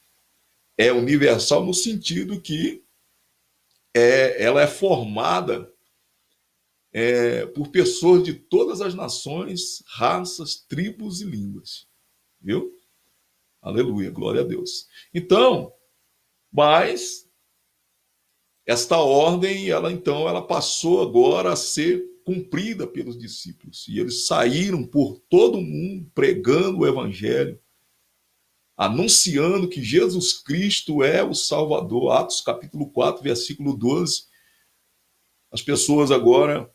[SPEAKER 1] É universal no sentido que ela é formada por pessoas de todas as nações, raças, tribos e línguas. Viu? Aleluia, glória a Deus. Então, mas esta ordem, ela passou agora a ser cumprida pelos discípulos. E eles saíram por todo o mundo pregando o evangelho, anunciando que Jesus Cristo é o Salvador. Atos capítulo 4, versículo 12. As pessoas agora...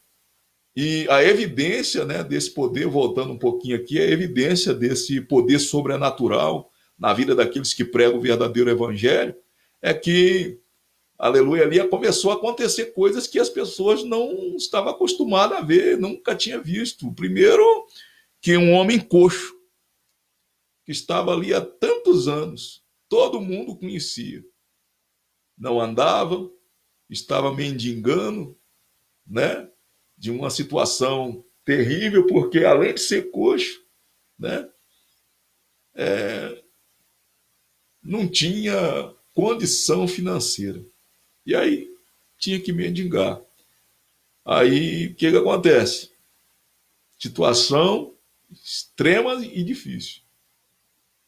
[SPEAKER 1] E a evidência, né, desse poder, voltando um pouquinho aqui, a evidência desse poder sobrenatural na vida daqueles que pregam o verdadeiro evangelho é que, aleluia, ali começou a acontecer coisas que as pessoas não estavam acostumadas a ver, nunca tinha visto. Primeiro, que um homem coxo, que estava ali há tantos anos, todo mundo conhecia, não andava, estava mendigando, né? De uma situação terrível, porque além de ser coxo, né, não tinha condição financeira. E aí tinha que mendigar. Aí o que acontece? Situação extrema e difícil.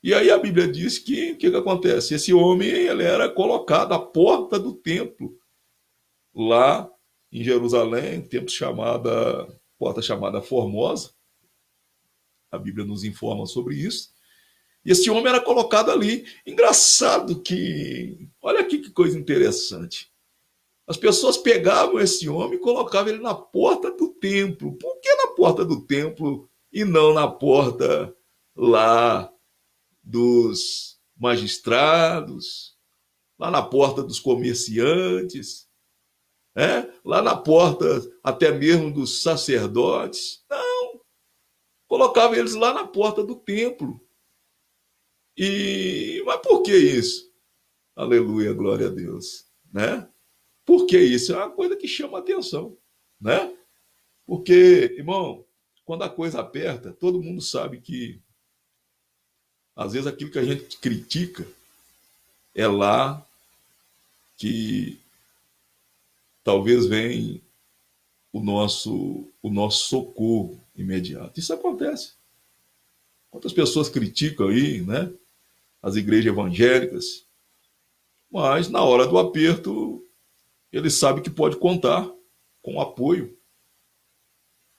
[SPEAKER 1] E aí a Bíblia diz que o que acontece? Esse homem ele era colocado à porta do templo, lá em Jerusalém, templo porta chamada Formosa. A Bíblia nos informa sobre isso. E esse homem era colocado ali. Engraçado que, olha aqui que coisa interessante. As pessoas pegavam esse homem e colocavam ele na porta do templo. Por que na porta do templo e não na porta lá dos magistrados, lá na porta dos comerciantes, lá na porta até mesmo dos sacerdotes? Não, colocava eles lá na porta do templo. Mas por que isso? Aleluia, glória a Deus, né? Por que isso? É uma coisa que chama a atenção, né? Porque, irmão, quando a coisa aperta, todo mundo sabe que, às vezes, aquilo que a gente critica é lá que talvez venha o nosso socorro imediato. Isso acontece. Quantas pessoas criticam aí, né? As igrejas evangélicas, mas na hora do aperto, ele sabe que pode contar com apoio,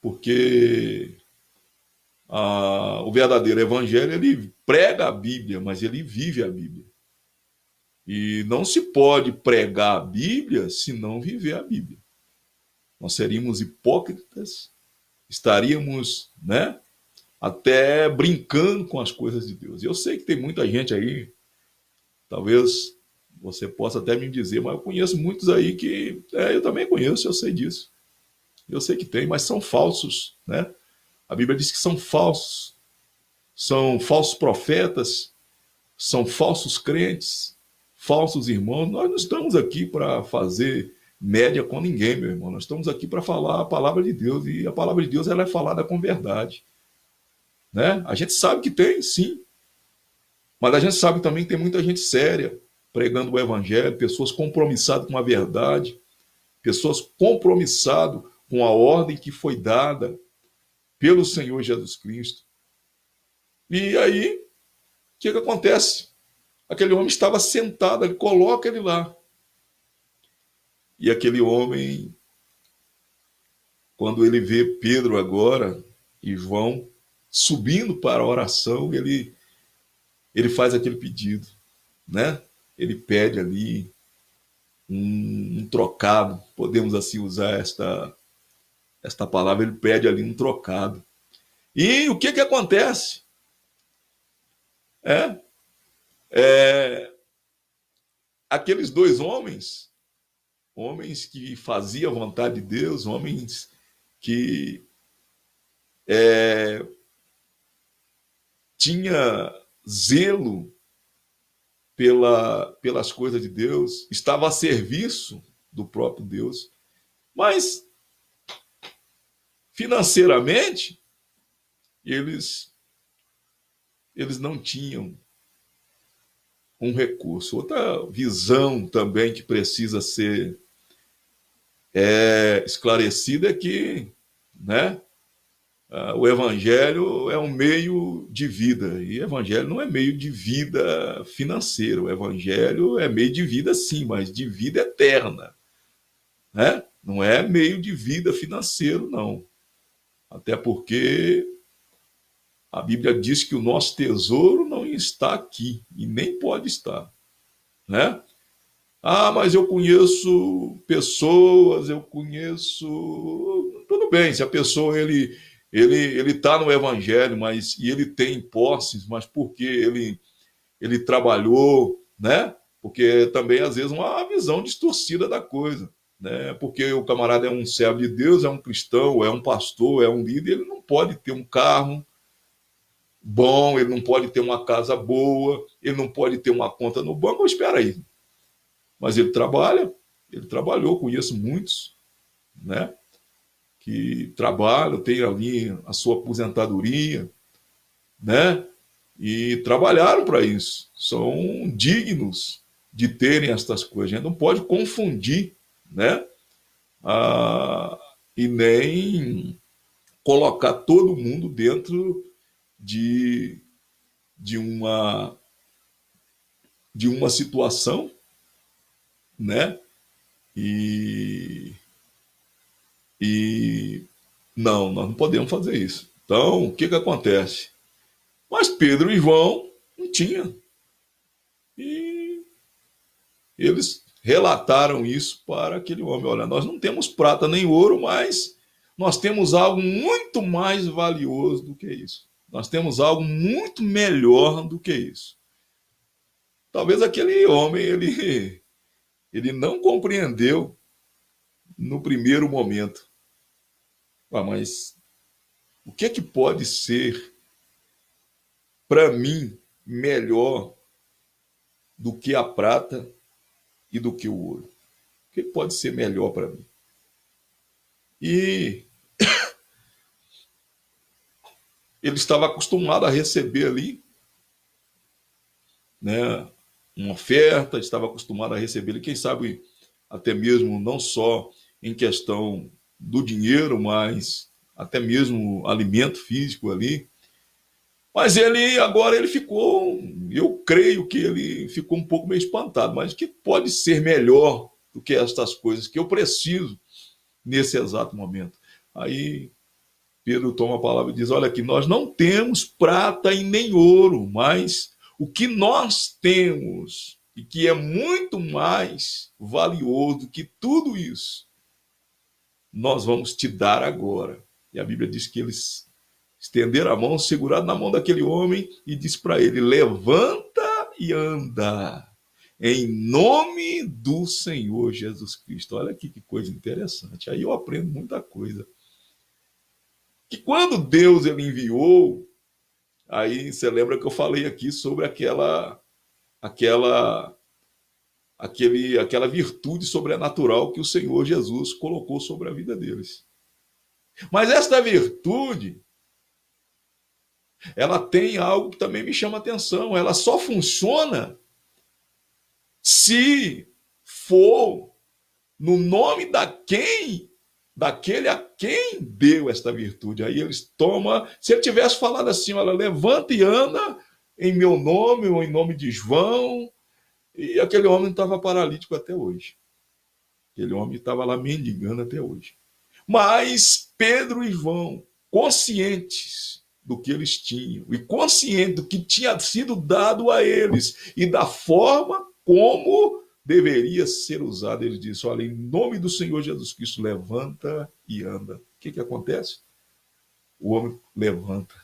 [SPEAKER 1] porque o verdadeiro evangelho, ele prega a Bíblia, mas ele vive a Bíblia. E não se pode pregar a Bíblia se não viver a Bíblia. Nós seríamos hipócritas, estaríamos, né, até brincando com as coisas de Deus. E eu sei que tem muita gente aí, talvez você possa até me dizer, mas eu conheço muitos aí que, eu também conheço, eu sei disso. Eu sei que tem, mas são falsos, né? A Bíblia diz que são falsos profetas, são falsos crentes, falsos irmãos. Nós não estamos aqui para fazer média com ninguém, meu irmão. Nós estamos aqui para falar a palavra de Deus, e a palavra de Deus, ela é falada com verdade, né? A gente sabe que tem, sim, mas a gente sabe também que tem muita gente séria pregando o evangelho, pessoas compromissadas com a verdade, pessoas compromissadas com a ordem que foi dada pelo Senhor Jesus Cristo. E aí, o que acontece? Aquele homem estava sentado, ele coloca ele lá. E aquele homem, quando ele vê Pedro agora e João subindo para a oração, ele faz aquele pedido, né? Ele pede ali um trocado, podemos assim usar esta palavra, ele pede ali um trocado. E o que acontece? É, aqueles dois homens que faziam a vontade de Deus, homens que tinha zelo pelas coisas de Deus, estava a serviço do próprio Deus, mas financeiramente eles não tinham um recurso. Outra visão também que precisa ser esclarecida é que, né, o evangelho é um meio de vida, e o evangelho não é meio de vida financeiro. O evangelho é meio de vida, sim, mas de vida eterna, né? Não é meio de vida financeiro, não. Até porque a Bíblia diz que o nosso tesouro não está aqui, e nem pode estar, né? Ah, mas eu conheço pessoas, eu conheço. Tudo bem, se a pessoa ele está no evangelho, mas e ele tem posses, mas porque ele trabalhou, né? Porque também às vezes uma visão distorcida da coisa, né? Porque o camarada é um servo de Deus, é um cristão, é um pastor, é um líder, ele não pode ter um carro bom, ele não pode ter uma casa boa, ele não pode ter uma conta no banco. Espera aí, mas ele trabalhou, conheço muitos, né, que trabalham, tem ali a sua aposentadoria, né, e trabalharam para isso, são dignos de terem estas coisas. A gente não pode confundir, né, e nem colocar todo mundo dentro de, de uma de uma situação, né, e E não, nós não podemos fazer isso. Então, o que acontece? Mas Pedro e João não tinham. E eles relataram isso para aquele homem. Olha, nós não temos prata nem ouro, mas nós temos algo muito mais valioso do que isso. Nós temos algo muito melhor do que isso. Talvez aquele homem, ele não compreendeu no primeiro momento. Ah, mas o que pode ser para mim melhor do que a prata e do que o ouro? O que pode ser melhor para mim? E Ele estava acostumado a receber ali, né, uma oferta, estava acostumado a receber ali, quem sabe até mesmo não só em questão do dinheiro, mas até mesmo alimento físico ali. Mas ele agora ele ficou, eu creio que ele ficou um pouco meio espantado, mas que pode ser melhor do que estas coisas que eu preciso nesse exato momento. Aí Pedro toma a palavra e diz: olha aqui, nós não temos prata e nem ouro, mas o que nós temos, e que é muito mais valioso do que tudo isso, nós vamos te dar agora. E a Bíblia diz que eles estenderam a mão, segurado na mão daquele homem, e disse para ele: levanta e anda, em nome do Senhor Jesus Cristo. Olha aqui que coisa interessante. Aí eu aprendo muita coisa. Que quando Deus ele enviou, aí você lembra que eu falei aqui sobre aquela aquela virtude sobrenatural que o Senhor Jesus colocou sobre a vida deles. Mas esta virtude, ela tem algo que também me chama atenção. Ela só funciona se for no nome daquele a quem deu esta virtude. Aí eles tomam, se ele tivesse falado assim, olha, levanta e anda em meu nome ou em nome de João, e aquele homem estava paralítico até hoje. Aquele homem estava lá mendigando até hoje. Mas Pedro e João, conscientes do que eles tinham e conscientes do que tinha sido dado a eles e da forma como deveria ser usado, ele disse: olha, em nome do Senhor Jesus Cristo, levanta e anda. O que acontece? O homem levanta,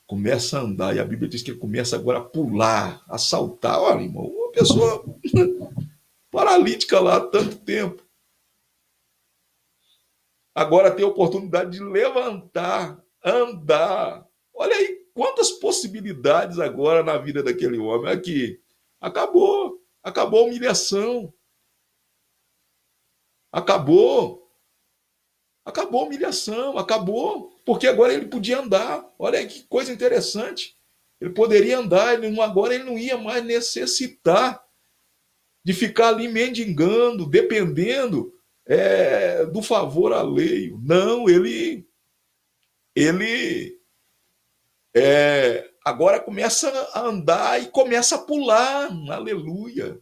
[SPEAKER 1] começa a andar, e a Bíblia diz que ele começa agora a pular, a saltar. Olha, irmão, uma pessoa paralítica lá há tanto tempo, agora tem a oportunidade de levantar, andar. Olha aí quantas possibilidades agora na vida daquele homem. Aqui, acabou a humilhação, acabou a humilhação, acabou, porque agora ele podia andar. Olha aí que coisa interessante. Ele poderia andar, agora ele não ia mais necessitar de ficar ali mendigando, dependendo do favor alheio. Não, ele agora começa a andar e começa a pular, aleluia.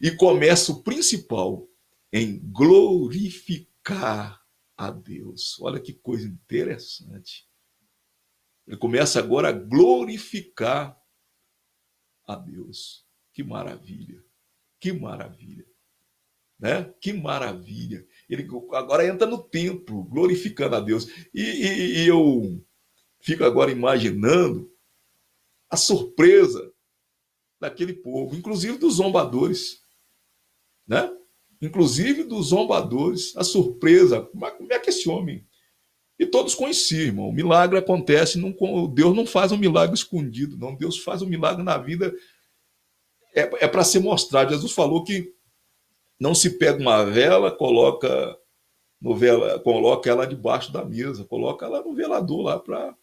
[SPEAKER 1] E começa o principal, em glorificar a Deus. Olha que coisa interessante. Ele começa agora a glorificar a Deus. Que maravilha, que maravilha, né? Que maravilha. Ele agora entra no templo, glorificando a Deus. E eu fico agora imaginando a surpresa daquele povo, inclusive dos zombadores, né? Inclusive dos zombadores, a surpresa, como é que esse homem... E todos conheciam, irmão. O milagre acontece, Deus não faz um milagre escondido, não. Deus faz um milagre na vida, para ser mostrado. Jesus falou que não se pega uma vela, coloca ela debaixo da mesa, coloca ela no velador lá para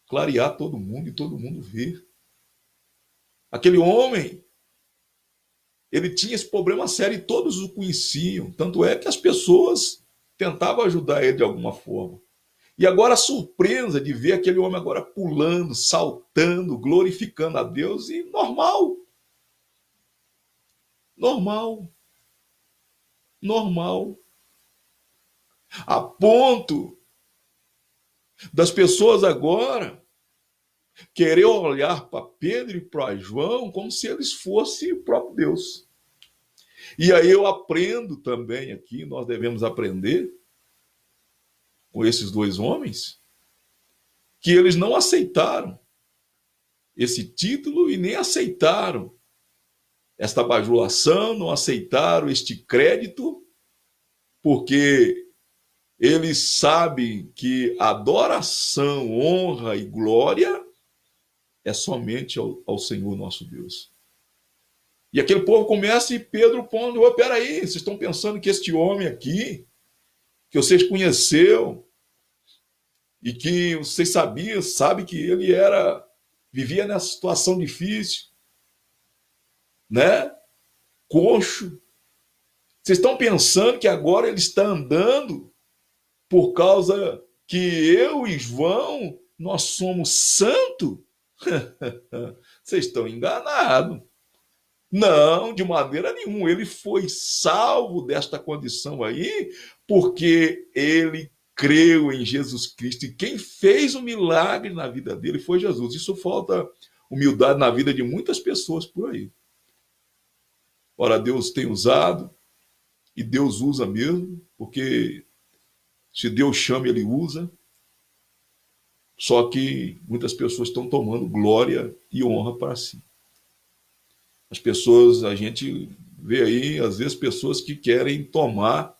[SPEAKER 1] clarear todo mundo e todo mundo ver. Aquele homem, ele tinha esse problema sério e todos o conheciam. Tanto é que as pessoas tentavam ajudar ele de alguma forma. E agora a surpresa de ver aquele homem agora pulando, saltando, glorificando a Deus, e normal. Normal. Normal. A ponto das pessoas agora querer olhar para Pedro e para João como se eles fossem o próprio Deus. E aí eu aprendo também aqui, nós devemos aprender com esses dois homens, que eles não aceitaram esse título e nem aceitaram esta bajulação, não aceitaram este crédito, porque eles sabem que adoração, honra e glória é somente ao Senhor nosso Deus. E aquele povo começa e Pedro pondo: oh, peraí, vocês estão pensando que este homem aqui, que vocês conheceu, e que vocês sabe que ele vivia nessa situação difícil, né? Coxo. Vocês estão pensando que agora ele está andando por causa que eu e João, nós somos santos? Vocês estão enganados. Não, de maneira nenhuma. Ele foi salvo desta condição aí porque ele creu em Jesus Cristo. E quem fez o milagre na vida dele foi Jesus. Isso falta humildade na vida de muitas pessoas por aí. Ora, Deus tem usado, e Deus usa mesmo, porque se Deus chama, ele usa. Só que muitas pessoas estão tomando glória e honra para si. As pessoas, a gente vê aí, às vezes, pessoas que querem tomar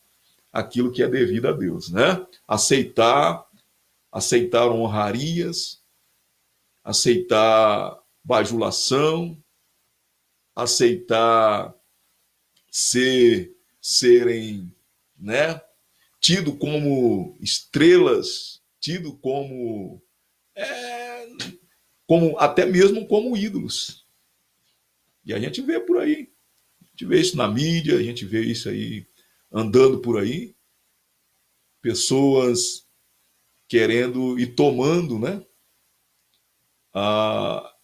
[SPEAKER 1] aquilo que é devido a Deus, né? Aceitar honrarias, aceitar bajulação, aceitar serem, né, tido como estrelas, tido como até mesmo como ídolos. E a gente vê por aí, a gente vê isso na mídia, a gente vê isso aí andando por aí, pessoas querendo e tomando, né,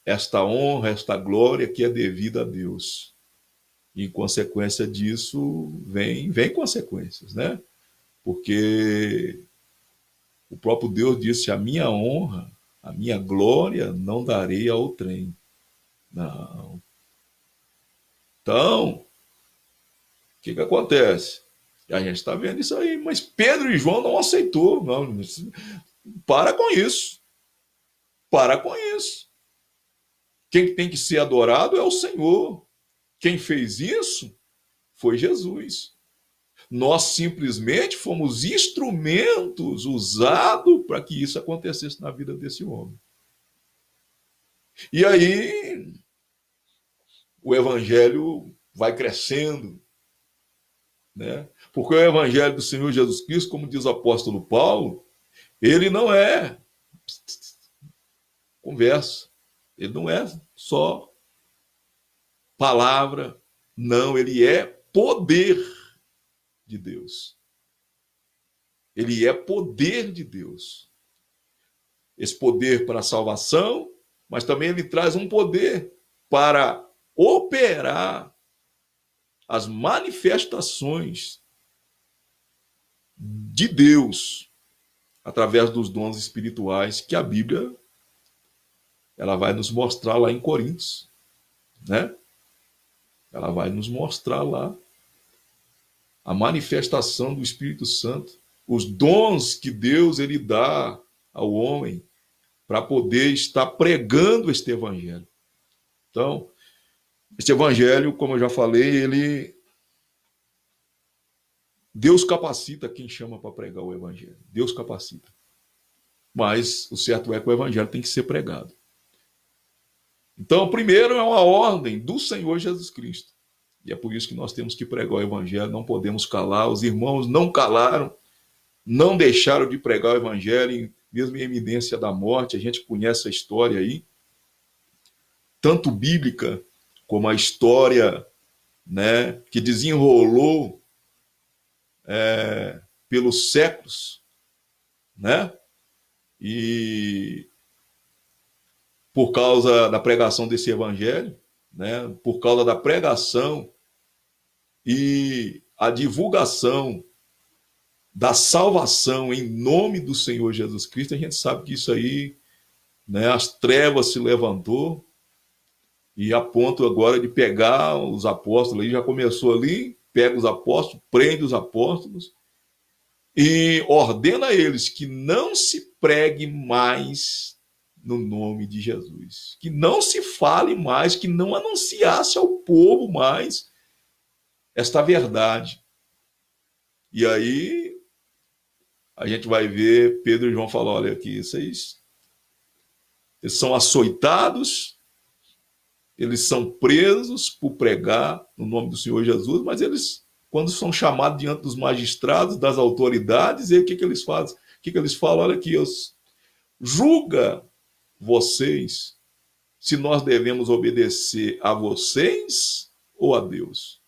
[SPEAKER 1] esta honra, esta glória que é devida a Deus. E em consequência disso, vem consequências, né? Porque o próprio Deus disse: a minha honra, a minha glória não darei ao trem. Não. Então, o que acontece? A gente está vendo isso aí, mas Pedro e João não aceitou. Não, para com isso. Para com isso. Quem tem que ser adorado é o Senhor. Quem fez isso foi Jesus. Nós simplesmente fomos instrumentos usados para que isso acontecesse na vida desse homem. E aí o evangelho vai crescendo, né? Porque o evangelho do Senhor Jesus Cristo, como diz o apóstolo Paulo, ele não é conversa, ele não é só palavra, não, ele é poder de Deus. Ele é poder de Deus. Esse poder para a salvação, mas também ele traz um poder para operar as manifestações de Deus através dos dons espirituais que a Bíblia ela vai nos mostrar lá em Coríntios, né? Ela vai nos mostrar lá a manifestação do Espírito Santo, os dons que Deus ele dá ao homem para poder estar pregando este evangelho. Então, este evangelho, como eu já falei, Deus capacita quem chama para pregar o evangelho. Deus capacita. Mas o certo é que o evangelho tem que ser pregado. Então, primeiro é uma ordem do Senhor Jesus Cristo. E é por isso que nós temos que pregar o evangelho, não podemos calar. Os irmãos não calaram, não deixaram de pregar o evangelho, mesmo em eminência da morte. A gente conhece a história aí, tanto bíblica como a história, né, que desenrolou pelos séculos, né? E por causa da pregação desse evangelho, né, por causa da pregação e a divulgação da salvação em nome do Senhor Jesus Cristo, a gente sabe que isso aí, né, as trevas se levantou e a ponto agora de pegar os apóstolos, aí já começou ali, pega os apóstolos, prende os apóstolos e ordena a eles que não se pregue mais no nome de Jesus, que não se fale mais, que não anunciasse ao povo mais esta verdade. E aí a gente vai ver Pedro e João falar: olha aqui, eles são açoitados, eles são presos por pregar no nome do Senhor Jesus, mas eles, quando são chamados diante dos magistrados, das autoridades, e o que eles fazem? O que eles falam? Olha aqui, julga vocês se nós devemos obedecer a vocês ou a Deus.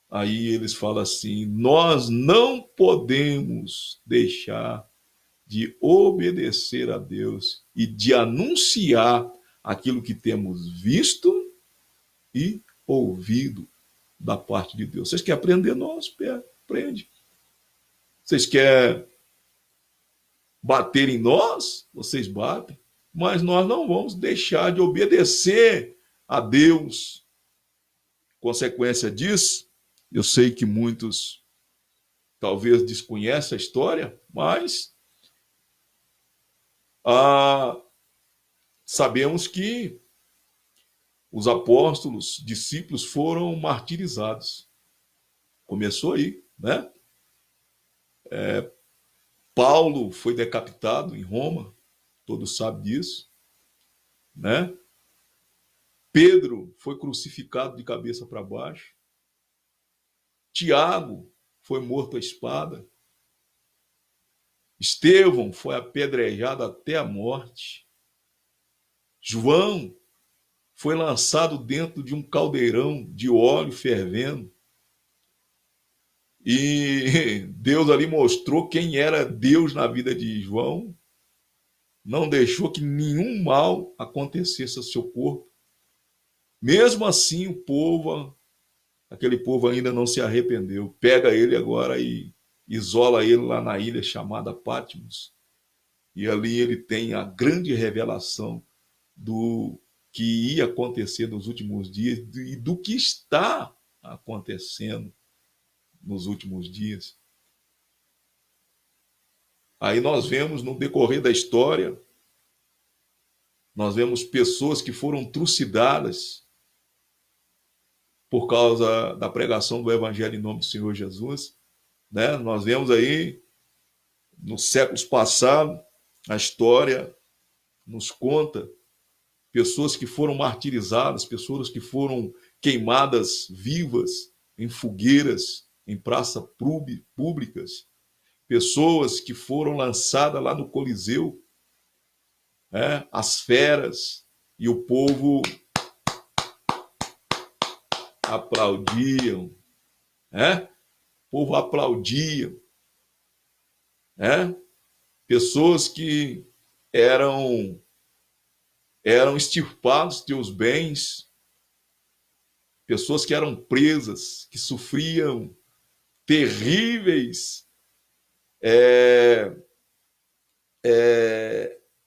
[SPEAKER 1] Aí eles falam assim: nós não podemos deixar de obedecer a Deus e de anunciar aquilo que temos visto e ouvido da parte de Deus. Vocês querem aprender? Nós aprende. Vocês querem bater em nós? Vocês batem. Mas nós não vamos deixar de obedecer a Deus. Consequência disso, eu sei que muitos talvez desconhecem a história, mas sabemos que os apóstolos, discípulos, foram martirizados. Começou aí, né? Paulo foi decapitado em Roma, todos sabem disso, né? Pedro foi crucificado de cabeça para baixo. Tiago foi morto à espada. Estevão foi apedrejado até a morte. João foi lançado dentro de um caldeirão de óleo fervendo. E Deus ali mostrou quem era Deus na vida de João. Não deixou que nenhum mal acontecesse ao seu corpo. Mesmo assim, aquele povo ainda não se arrependeu. Pega ele agora e isola ele lá na ilha chamada Patmos. E ali ele tem a grande revelação do que ia acontecer nos últimos dias e do que está acontecendo nos últimos dias. Aí nós vemos no decorrer da história, nós vemos pessoas que foram trucidadas por causa da pregação do Evangelho em nome do Senhor Jesus. Né? Nós vemos aí, nos séculos passados, a história nos conta pessoas que foram martirizadas, pessoas que foram queimadas vivas em fogueiras, em praças públicas, pessoas que foram lançadas lá no Coliseu, né? As feras, e o povo aplaudiam, né? O povo aplaudia, né? Pessoas que eram extirpados teus bens, pessoas que eram presas, que sofriam terríveis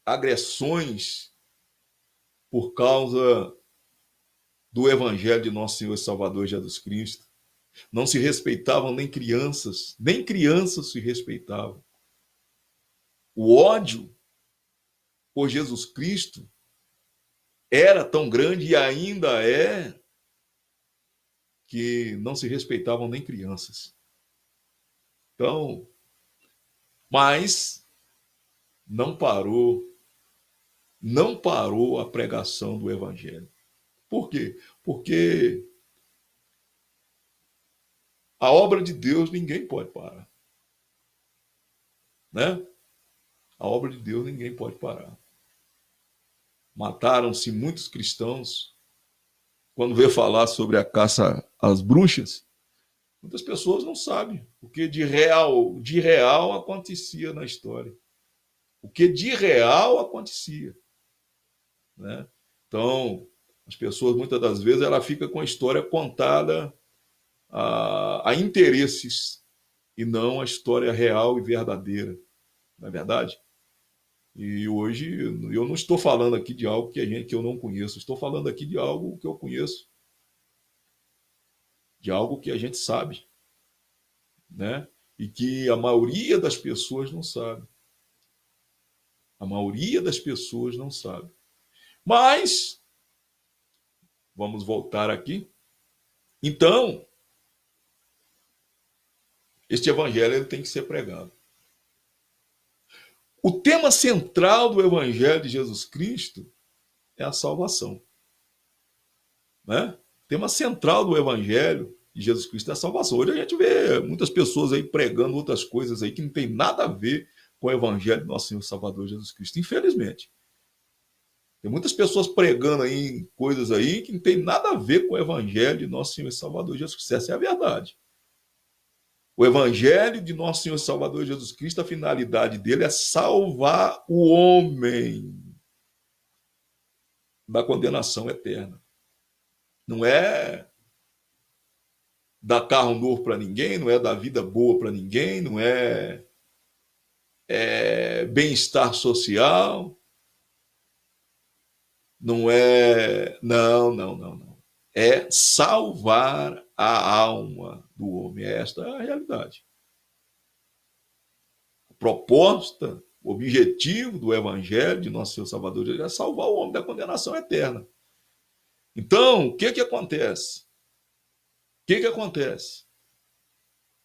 [SPEAKER 1] agressões por causa do Evangelho de nosso Senhor e Salvador Jesus Cristo. Não se respeitavam nem crianças se respeitavam. O ódio por Jesus Cristo era tão grande e ainda é que não se respeitavam nem crianças. Então, mas não parou a pregação do Evangelho. Por quê? Porque a obra de Deus ninguém pode parar. Né? A obra de Deus ninguém pode parar. Mataram-se muitos cristãos. Quando veio falar sobre a caça às bruxas, muitas pessoas não sabem o que de real acontecia na história. O que de real acontecia. Né? Então, as pessoas, muitas das vezes, ela fica com a história contada a interesses e não a história real e verdadeira. Não é verdade? E hoje eu não estou falando aqui de algo que eu não conheço, estou falando aqui de algo que eu conheço, de algo que a gente sabe, né? E que a maioria das pessoas não sabe. A maioria das pessoas não sabe. Mas vamos voltar aqui. Então, este evangelho ele tem que ser pregado. O tema central do Evangelho de Jesus Cristo é a salvação. Né? O tema central do Evangelho de Jesus Cristo é a salvação. Hoje a gente vê muitas pessoas aí pregando outras coisas aí que não tem nada a ver com o evangelho do nosso Senhor Salvador Jesus Cristo, infelizmente. Tem muitas pessoas pregando aí coisas aí que não tem nada a ver com o evangelho de nosso Senhor Salvador Jesus Cristo. Essa é a verdade. O evangelho de nosso Senhor Salvador Jesus Cristo, a finalidade dele é salvar o homem da condenação eterna. Não é dar carro novo para ninguém, não é dar vida boa para ninguém, não é, bem-estar social, não é. Não, não, não, não. É salvar a alma do homem. Esta é a realidade. A proposta, o objetivo do Evangelho de nosso Senhor Salvador Jesus é salvar o homem da condenação eterna. Então, o que acontece? O que acontece?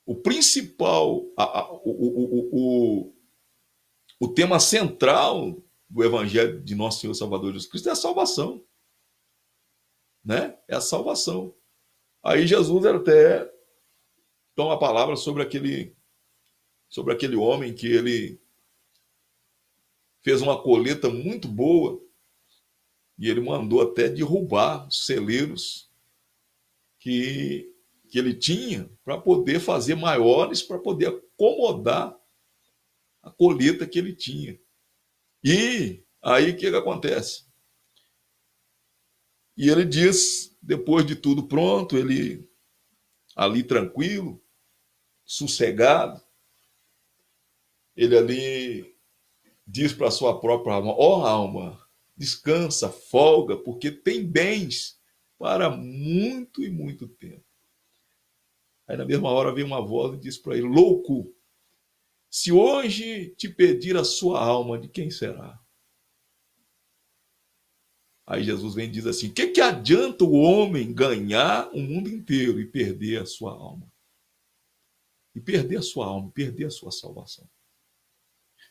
[SPEAKER 1] O principal, o tema central do Evangelho de nosso Senhor Salvador Jesus Cristo é a salvação. Né? É a salvação. Aí Jesus até toma a palavra sobre aquele homem que ele fez uma colheita muito boa e ele mandou até derrubar os celeiros que ele tinha para poder fazer maiores, para poder acomodar a colheita que ele tinha. E aí o que acontece? E ele diz, depois de tudo pronto, ele ali tranquilo, sossegado, ele ali diz para a sua própria alma: ó alma, descansa, folga, porque tem bens para muito e muito tempo. Aí na mesma hora vem uma voz e diz para ele: louco, se hoje te pedir a sua alma, de quem será? Aí Jesus vem e diz assim: o que adianta o homem ganhar o mundo inteiro e perder a sua alma? E perder a sua alma, perder a sua salvação.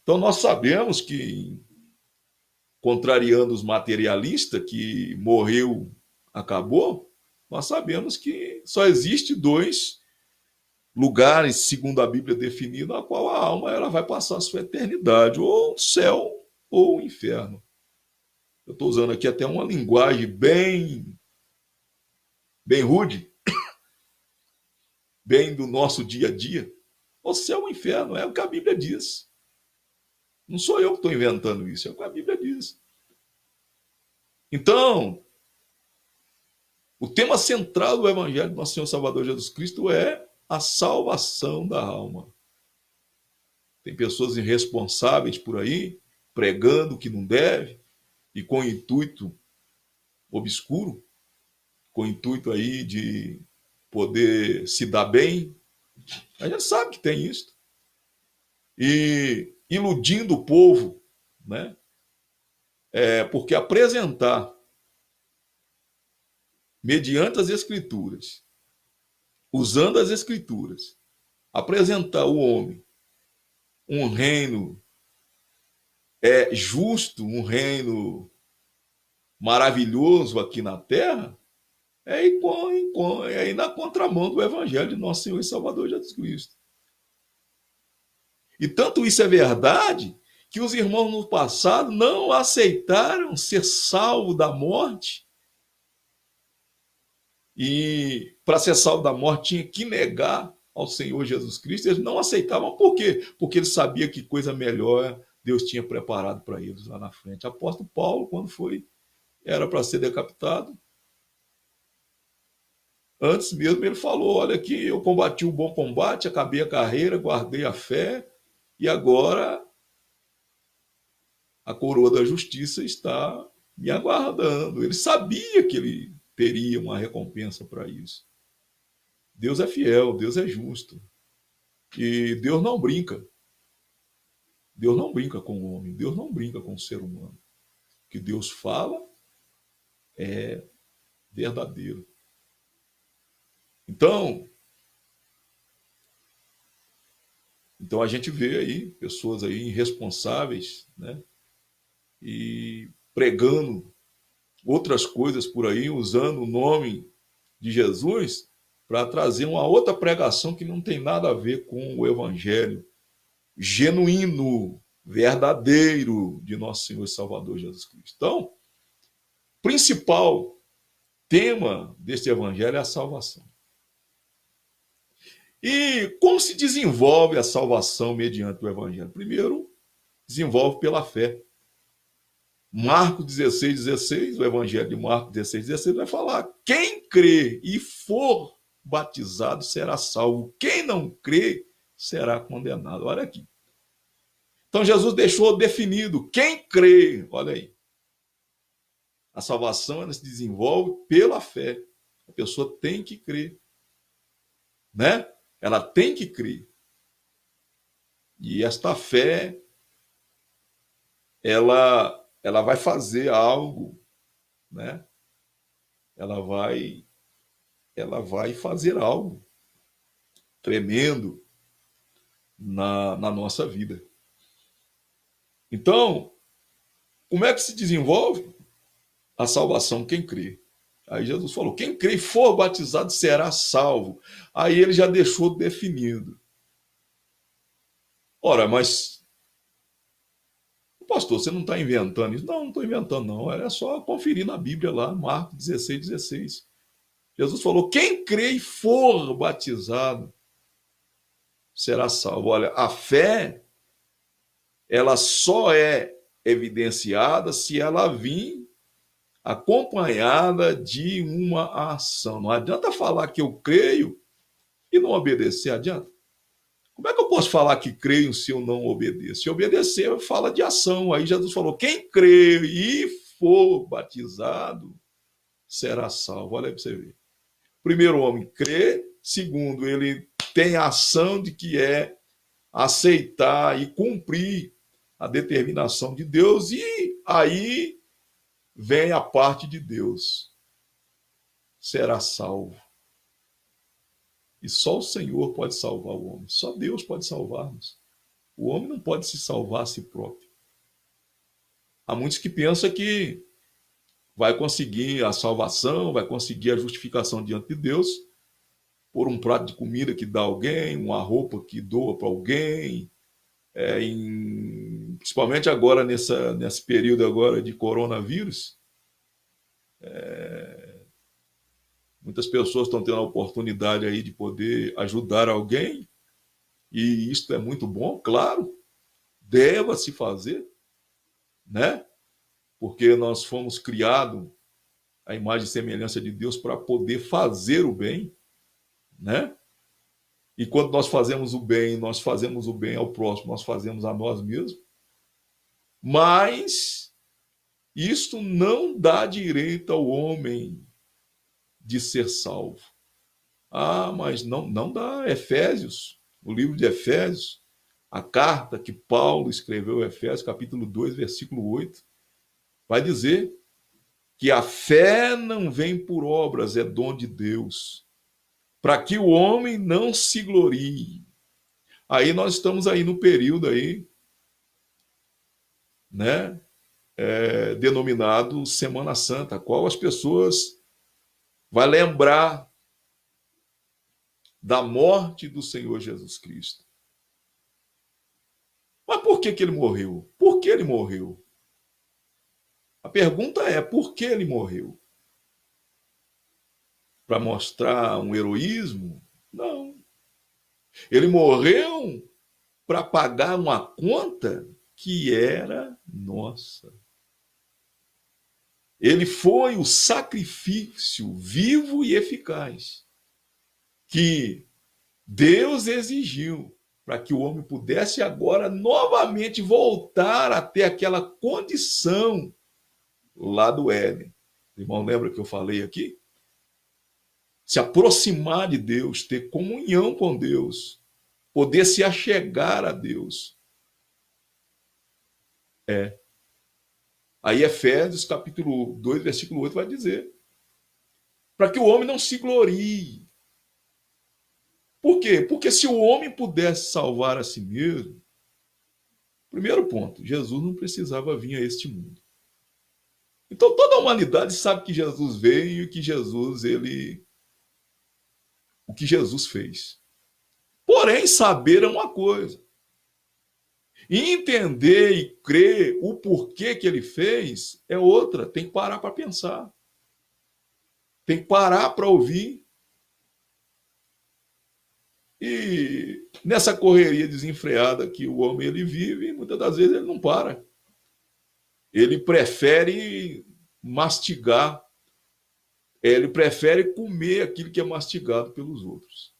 [SPEAKER 1] Então nós sabemos que, contrariando os materialistas, que morreu, acabou, nós sabemos que só existe dois lugares, segundo a Bíblia definida, a qual a alma ela vai passar a sua eternidade, ou o céu ou o inferno. Eu estou usando aqui até uma linguagem bem rude, bem do nosso dia a dia. O céu ou o inferno, é o que a Bíblia diz. Não sou eu que estou inventando isso, é o que a Bíblia diz. Então, o tema central do Evangelho do nosso Senhor Salvador Jesus Cristo é a salvação da alma. Tem pessoas irresponsáveis por aí, pregando o que não deve, e com intuito obscuro, com intuito aí de poder se dar bem. A gente sabe que tem isso. E iludindo o povo, né? Porque apresentar, mediante as Escrituras, usando as Escrituras, apresentar o homem um reino justo, um reino maravilhoso aqui na terra, é ir na contramão do Evangelho de nosso Senhor e Salvador Jesus Cristo. E tanto isso é verdade que os irmãos no passado não aceitaram ser salvos da morte. E para ser salvo da morte tinha que negar ao Senhor Jesus Cristo. Eles não aceitavam. Por quê? Porque eles sabiam que coisa melhor Deus tinha preparado para eles lá na frente. Apóstolo Paulo, quando era para ser decapitado, antes mesmo ele falou: olha aqui, eu combati o bom combate, acabei a carreira, guardei a fé, e agora a coroa da justiça está me aguardando. Ele sabia que ele teria uma recompensa para isso. Deus é fiel, Deus é justo. E Deus não brinca. Deus não brinca com o homem, Deus não brinca com o ser humano. O que Deus fala é verdadeiro. Então a gente vê aí pessoas aí irresponsáveis, né? E pregando outras coisas por aí, usando o nome de Jesus para trazer uma outra pregação que não tem nada a ver com o Evangelho genuíno, verdadeiro de nosso Senhor e Salvador Jesus Cristo. Então, principal tema deste evangelho é a salvação. E como se desenvolve a salvação mediante o evangelho? Primeiro, desenvolve pela fé. Marcos 16, o evangelho de Marcos 16 vai falar: quem crê e for batizado será salvo, quem não crê será condenado. Olha aqui. Então Jesus deixou definido: quem crê, olha aí, a salvação ela se desenvolve pela fé. A pessoa tem que crer, né? Ela tem que crer. E esta fé, ela vai fazer algo, né? Ela vai fazer algo tremendo na nossa vida. Então, como é que se desenvolve a salvação? Quem crê. Aí Jesus falou: quem crê e for batizado será salvo. Aí ele já deixou definido. Ora, mas, pastor, você não está inventando isso? Não, não estou inventando, não. É só conferir na Bíblia lá, Marcos 16. Jesus falou: quem crê e for batizado será salvo. Olha, a fé, ela só é evidenciada se ela vir acompanhada de uma ação. Não adianta falar que eu creio e não obedecer, adianta? Como é que eu posso falar que creio se eu não obedeço? Se obedecer, fala de ação. Aí Jesus falou: quem crê e for batizado será salvo. Olha aí para você ver. Primeiro, o homem crê. Segundo, ele tem a ação de que é aceitar e cumprir a determinação de Deus. E aí vem a parte de Deus: será salvo. E só o Senhor pode salvar o homem. Só Deus pode salvar-nos. O homem não pode se salvar a si próprio. Há muitos que pensam que vai conseguir a salvação, vai conseguir a justificação diante de Deus por um prato de comida que dá a alguém, uma roupa que doa para alguém, principalmente agora nesse período agora de coronavírus. Muitas pessoas estão tendo a oportunidade aí de poder ajudar alguém, e isto é muito bom, claro, deva-se fazer, né? Porque nós fomos criados à imagem e semelhança de Deus para poder fazer o bem, né? E quando nós fazemos o bem, nós fazemos o bem ao próximo, nós fazemos a nós mesmos. Mas isto não dá direito ao homem de ser salvo. Ah, mas não dá. Efésios, o livro de Efésios, a carta que Paulo escreveu a Efésios, capítulo 2, versículo 8, vai dizer que a fé não vem por obras, é dom de Deus, para que o homem não se glorie. Aí nós estamos aí no período aí, né, denominado Semana Santa, qual as pessoas vai lembrar da morte do Senhor Jesus Cristo. Mas por que ele morreu? Por que ele morreu? A pergunta é: por que ele morreu? Para mostrar um heroísmo? Não. Ele morreu para pagar uma conta que era nossa. Ele foi o sacrifício vivo e eficaz que Deus exigiu para que o homem pudesse agora novamente voltar até aquela condição lá do Éden. Irmão, lembra que eu falei aqui? Se aproximar de Deus, ter comunhão com Deus, poder se achegar a Deus. Aí Efésios capítulo 2, versículo 8 vai dizer: para que o homem não se glorie. Por quê? Porque se o homem pudesse salvar a si mesmo, primeiro ponto, Jesus não precisava vir a este mundo. Então toda a humanidade sabe que Jesus veio e que o que Jesus fez. Porém, saber é uma coisa. Entender e crer o porquê que ele fez é outra. Tem que parar para pensar. Tem que parar para ouvir. E nessa correria desenfreada que o homem ele vive, muitas das vezes ele não para. Ele prefere mastigar, ele prefere comer aquilo que é mastigado pelos outros.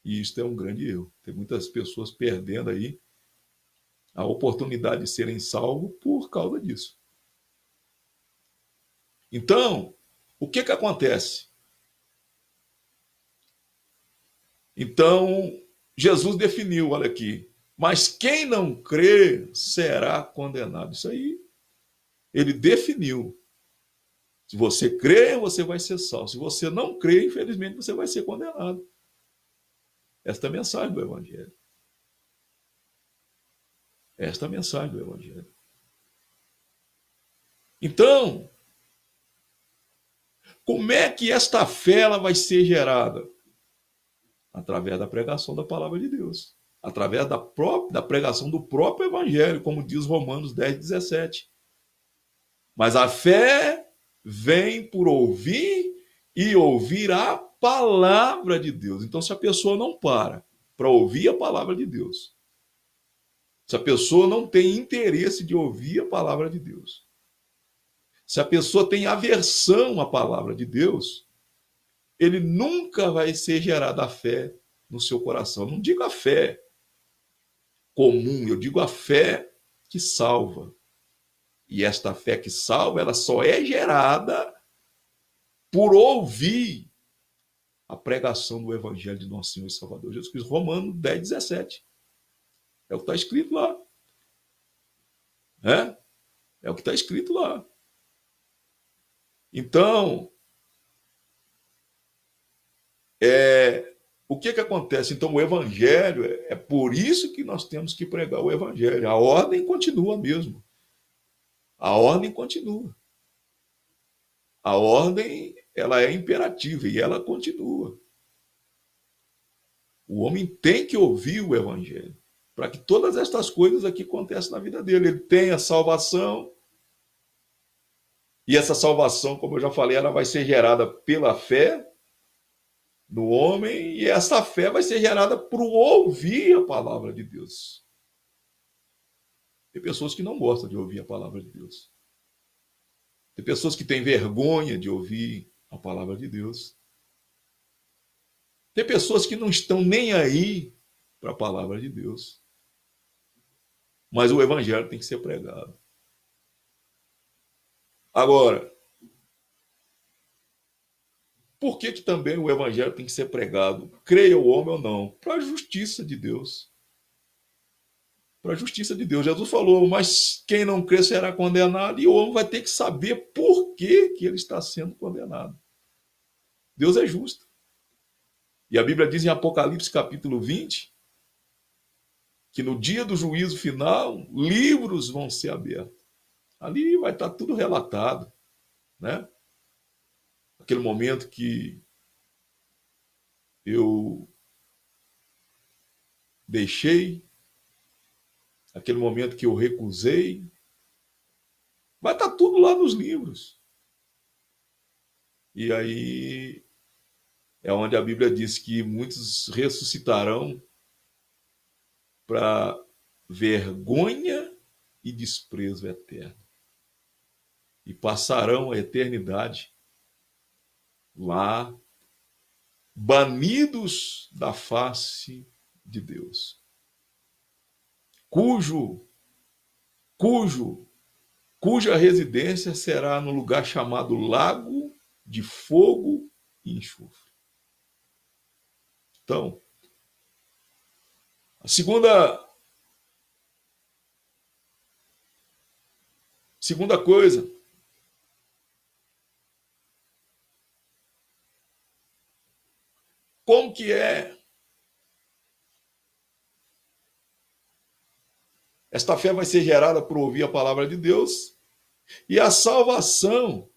[SPEAKER 1] E isso é um grande erro. Tem muitas pessoas perdendo aí a oportunidade de serem salvos por causa disso. Então, o que acontece? Então, Jesus definiu, olha aqui, mas quem não crê será condenado. Isso aí, ele definiu. Se você crê, você vai ser salvo. Se você não crê, infelizmente, você vai ser condenado. Esta é a mensagem do Evangelho. Esta é a mensagem do Evangelho. Então, como é que esta fé ela vai ser gerada? Através da pregação da palavra de Deus. Através da pregação do próprio Evangelho, como diz Romanos 10:17. Mas a fé vem por ouvir e ouvir a palavra de Deus. Então, se a pessoa não para ouvir a palavra de Deus, se a pessoa não tem interesse de ouvir a palavra de Deus, se a pessoa tem aversão à palavra de Deus, ele nunca vai ser gerada a fé no seu coração. Eu não digo a fé comum, eu digo a fé que salva. E esta fé que salva, ela só é gerada por ouvir a pregação do Evangelho de nosso Senhor e Salvador Jesus Cristo. Romanos 10:17. É o que está escrito lá. É o que está escrito lá. Então, o que acontece? Então, o Evangelho, é por isso que nós temos que pregar o Evangelho. A ordem continua mesmo. A ordem continua. A ordem, ela é imperativa e ela continua. O homem tem que ouvir o Evangelho para que todas estas coisas aqui aconteçam na vida dele. Ele tem a salvação e essa salvação, como eu já falei, ela vai ser gerada pela fé no homem e essa fé vai ser gerada por ouvir a palavra de Deus. Tem pessoas que não gostam de ouvir a palavra de Deus. Tem pessoas que têm vergonha de ouvir a palavra de Deus. Tem pessoas que não estão nem aí para a palavra de Deus. Mas o evangelho tem que ser pregado. Agora, por que também o evangelho tem que ser pregado? Creia o homem ou não? Para a justiça de Deus. Para a justiça de Deus. Jesus falou, mas quem não crê será condenado, e o homem vai ter que saber por que ele está sendo condenado. Deus é justo. E a Bíblia diz em Apocalipse capítulo 20, que no dia do juízo final, livros vão ser abertos. Ali vai estar tudo relatado, né? Aquele momento que eu deixei, aquele momento que eu recusei, vai estar tudo lá nos livros. E aí é onde a Bíblia diz que muitos ressuscitarão para vergonha e desprezo eterno. E passarão a eternidade lá, banidos da face de Deus. Cuja residência será no lugar chamado Lago de Fogo e Enxofre. Então, a segunda coisa, como que é? Esta fé vai ser gerada por ouvir a palavra de Deus. E a salvação,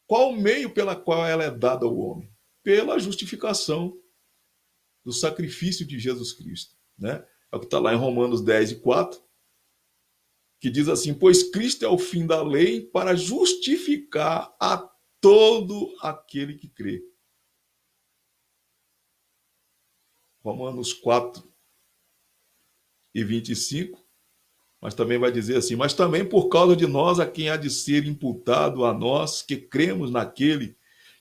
[SPEAKER 1] qual o meio pela qual ela é dada ao homem? Pela justificação do sacrifício de Jesus Cristo, né? É o que está lá em Romanos 10:4, que diz assim: pois Cristo é o fim da lei para justificar a todo aquele que crê. Romanos 4:25, mas também vai dizer assim: mas também por causa de nós, a quem há de ser imputado a nós, que cremos naquele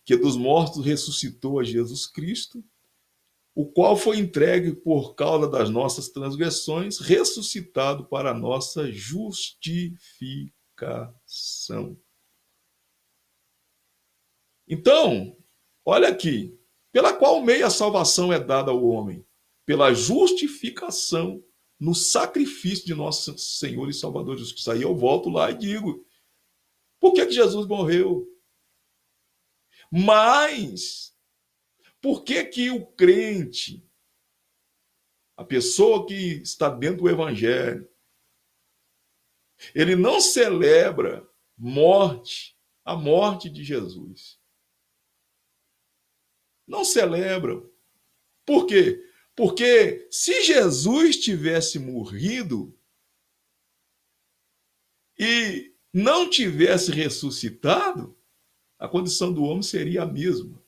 [SPEAKER 1] que dos mortos ressuscitou a Jesus Cristo, o qual foi entregue por causa das nossas transgressões, ressuscitado para a nossa justificação. Então, olha aqui, pela qual meio a salvação é dada ao homem? Pela justificação no sacrifício de nosso Senhor e Salvador Jesus Cristo. Aí eu volto lá e digo, por que Jesus morreu? Mas, por que o crente, a pessoa que está dentro do evangelho, ele não celebra a morte de Jesus? Não celebra. Por quê? Porque se Jesus tivesse morrido e não tivesse ressuscitado, a condição do homem seria a mesma.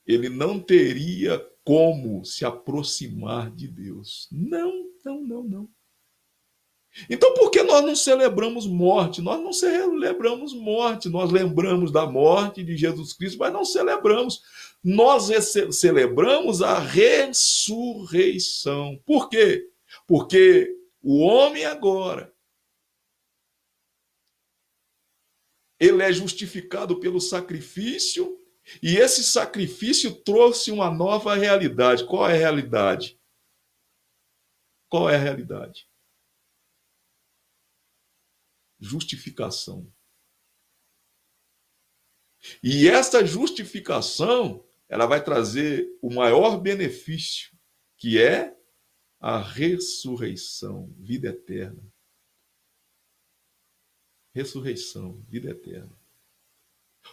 [SPEAKER 1] Ele não teria como se aproximar de Deus. Não, não, não, não. Então, por que nós não celebramos morte? Nós não celebramos morte, nós lembramos da morte de Jesus Cristo, mas não celebramos. Nós celebramos a ressurreição. Por quê? Porque o homem agora, ele é justificado pelo sacrifício, e esse sacrifício trouxe uma nova realidade. Qual é a realidade? Qual é a realidade? Justificação. E essa justificação, ela vai trazer o maior benefício, que é a ressurreição, vida eterna. Ressurreição, vida eterna.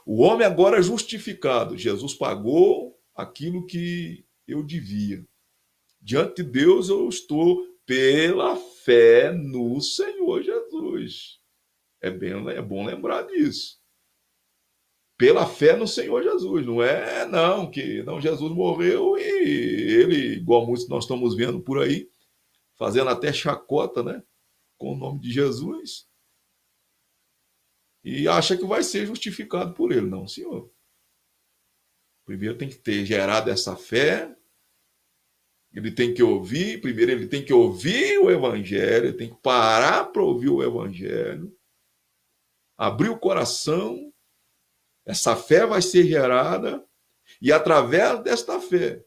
[SPEAKER 1] O homem agora é justificado. Jesus pagou aquilo que eu devia. Diante de Deus eu estou pela fé no Senhor Jesus. É bom lembrar disso. Pela fé no Senhor Jesus. Não é não que não, Jesus morreu e ele, igual muitos nós estamos vendo por aí, fazendo até chacota, né, com o nome de Jesus, e acha que vai ser justificado por ele. Não, senhor. Primeiro tem que ter gerado essa fé, ele tem que ouvir, primeiro ele tem que ouvir o evangelho, ele tem que parar para ouvir o evangelho, abrir o coração, essa fé vai ser gerada, e através desta fé,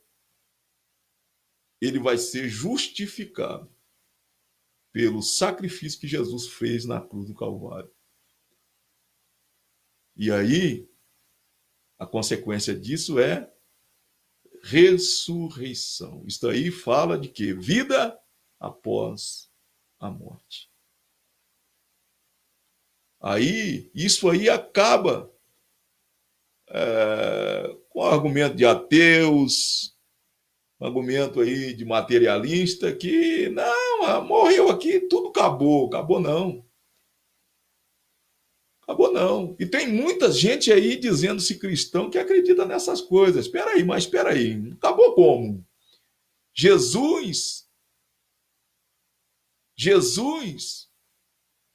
[SPEAKER 1] ele vai ser justificado pelo sacrifício que Jesus fez na cruz do Calvário. E aí, a consequência disso é ressurreição. Isso aí fala de quê? Vida após a morte. Aí, isso aí acaba com o argumento de ateus, argumento aí de materialista, que não, morreu aqui, tudo acabou. Acabou não. Acabou não. E tem muita gente aí dizendo-se cristão que acredita nessas coisas. Espera aí, mas espera aí. Acabou como? Jesus,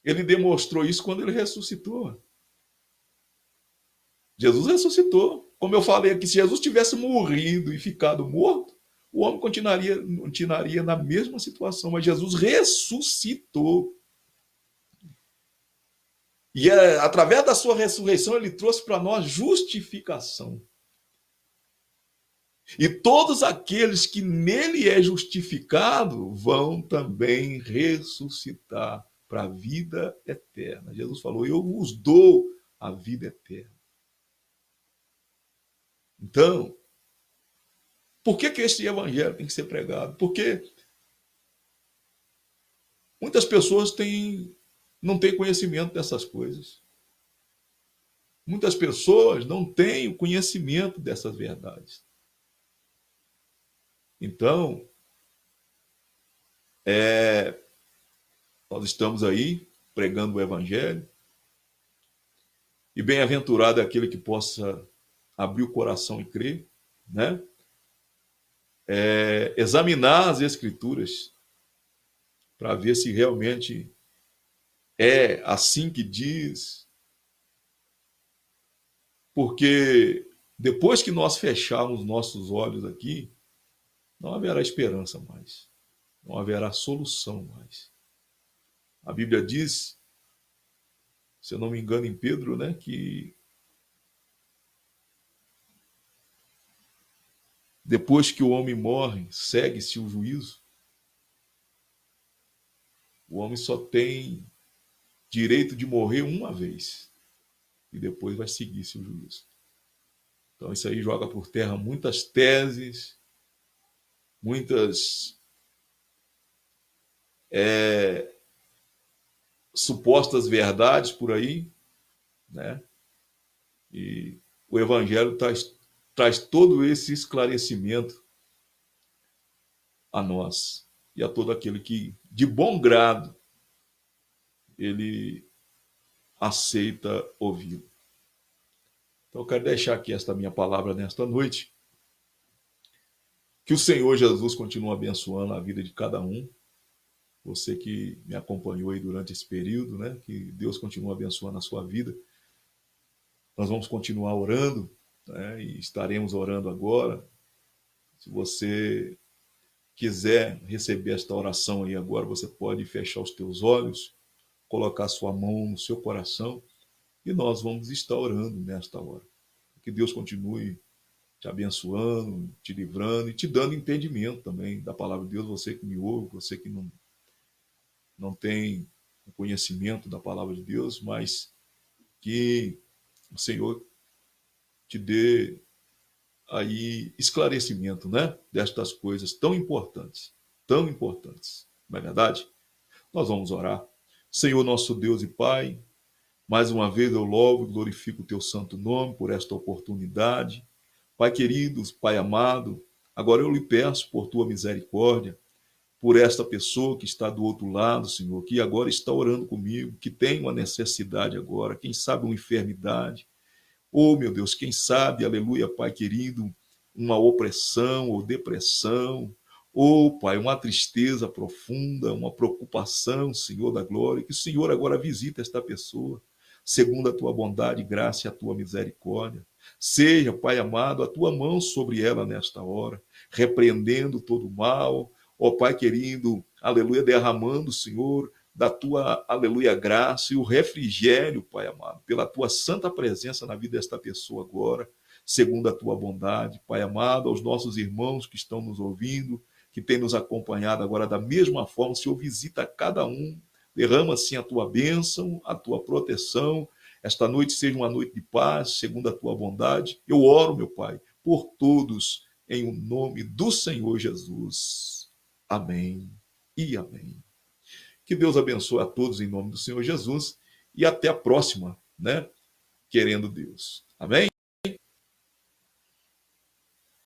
[SPEAKER 1] ele demonstrou isso quando ele ressuscitou. Jesus ressuscitou. Como eu falei aqui, se Jesus tivesse morrido e ficado morto, o homem continuaria na mesma situação, mas Jesus ressuscitou. E através da sua ressurreição, ele trouxe para nós justificação. E todos aqueles que nele é justificado vão também ressuscitar para a vida eterna. Jesus falou: eu vos dou a vida eterna. Então, por que esse evangelho tem que ser pregado? Porque muitas pessoas não têm conhecimento dessas coisas. Muitas pessoas não têm o conhecimento dessas verdades. Então, Nós estamos aí pregando o Evangelho, e bem-aventurado é aquele que possa abrir o coração e crer, né? Examinar as Escrituras para ver se realmente é assim que diz, porque depois que nós fecharmos nossos olhos aqui, não haverá esperança mais, não haverá solução mais. A Bíblia diz, se eu não me engano, em Pedro, né, que depois que o homem morre, segue-se o juízo. O homem só tem direito de morrer uma vez e depois vai seguir-se o juízo. Então isso aí joga por terra muitas teses, muitas supostas verdades por aí, né? E o Evangelho traz todo esse esclarecimento a nós e a todo aquele que, de bom grado, ele aceita ouvir. Então, eu quero deixar aqui esta minha palavra nesta noite. Que o Senhor Jesus continue abençoando a vida de cada um. Você que me acompanhou aí durante esse período, né? Que Deus continue abençoando a sua vida. Nós vamos continuar orando, né? E estaremos orando agora. Se você quiser receber esta oração aí agora, você pode fechar os teus olhos, colocar sua mão no seu coração e nós vamos estar orando nesta hora. Que Deus continue te abençoando, te livrando e te dando entendimento também da palavra de Deus. Você que me ouve, você que não tem o conhecimento da palavra de Deus, mas que o Senhor te dê aí esclarecimento, né, destas coisas tão importantes, não é verdade? Nós vamos orar. Senhor nosso Deus e Pai, mais uma vez eu louvo e glorifico o teu santo nome por esta oportunidade. Pai querido, Pai amado, agora eu lhe peço por tua misericórdia, por esta pessoa que está do outro lado, Senhor, que agora está orando comigo, que tem uma necessidade agora, quem sabe uma enfermidade. Oh, meu Deus, quem sabe, aleluia, Pai querido, uma opressão ou depressão. Oh, Pai, uma tristeza profunda, uma preocupação, Senhor da glória, que o Senhor agora visita esta pessoa, segundo a tua bondade, graça e a tua misericórdia. Seja, Pai amado, a tua mão sobre ela nesta hora, repreendendo todo o mal, ó Pai querido, aleluia, derramando, Senhor, da tua, aleluia, graça e o refrigério, Pai amado, pela tua santa presença na vida desta pessoa agora, segundo a tua bondade, Pai amado, aos nossos irmãos que estão nos ouvindo, que têm nos acompanhado agora da mesma forma, Senhor, visita cada um, derrama assim a tua bênção, a tua proteção, esta noite seja uma noite de paz, segundo a tua bondade. Eu oro, meu Pai, por todos, em o nome do Senhor Jesus. Amém e amém. Que Deus abençoe a todos em nome do Senhor Jesus e até a próxima, né? Querendo Deus. Amém?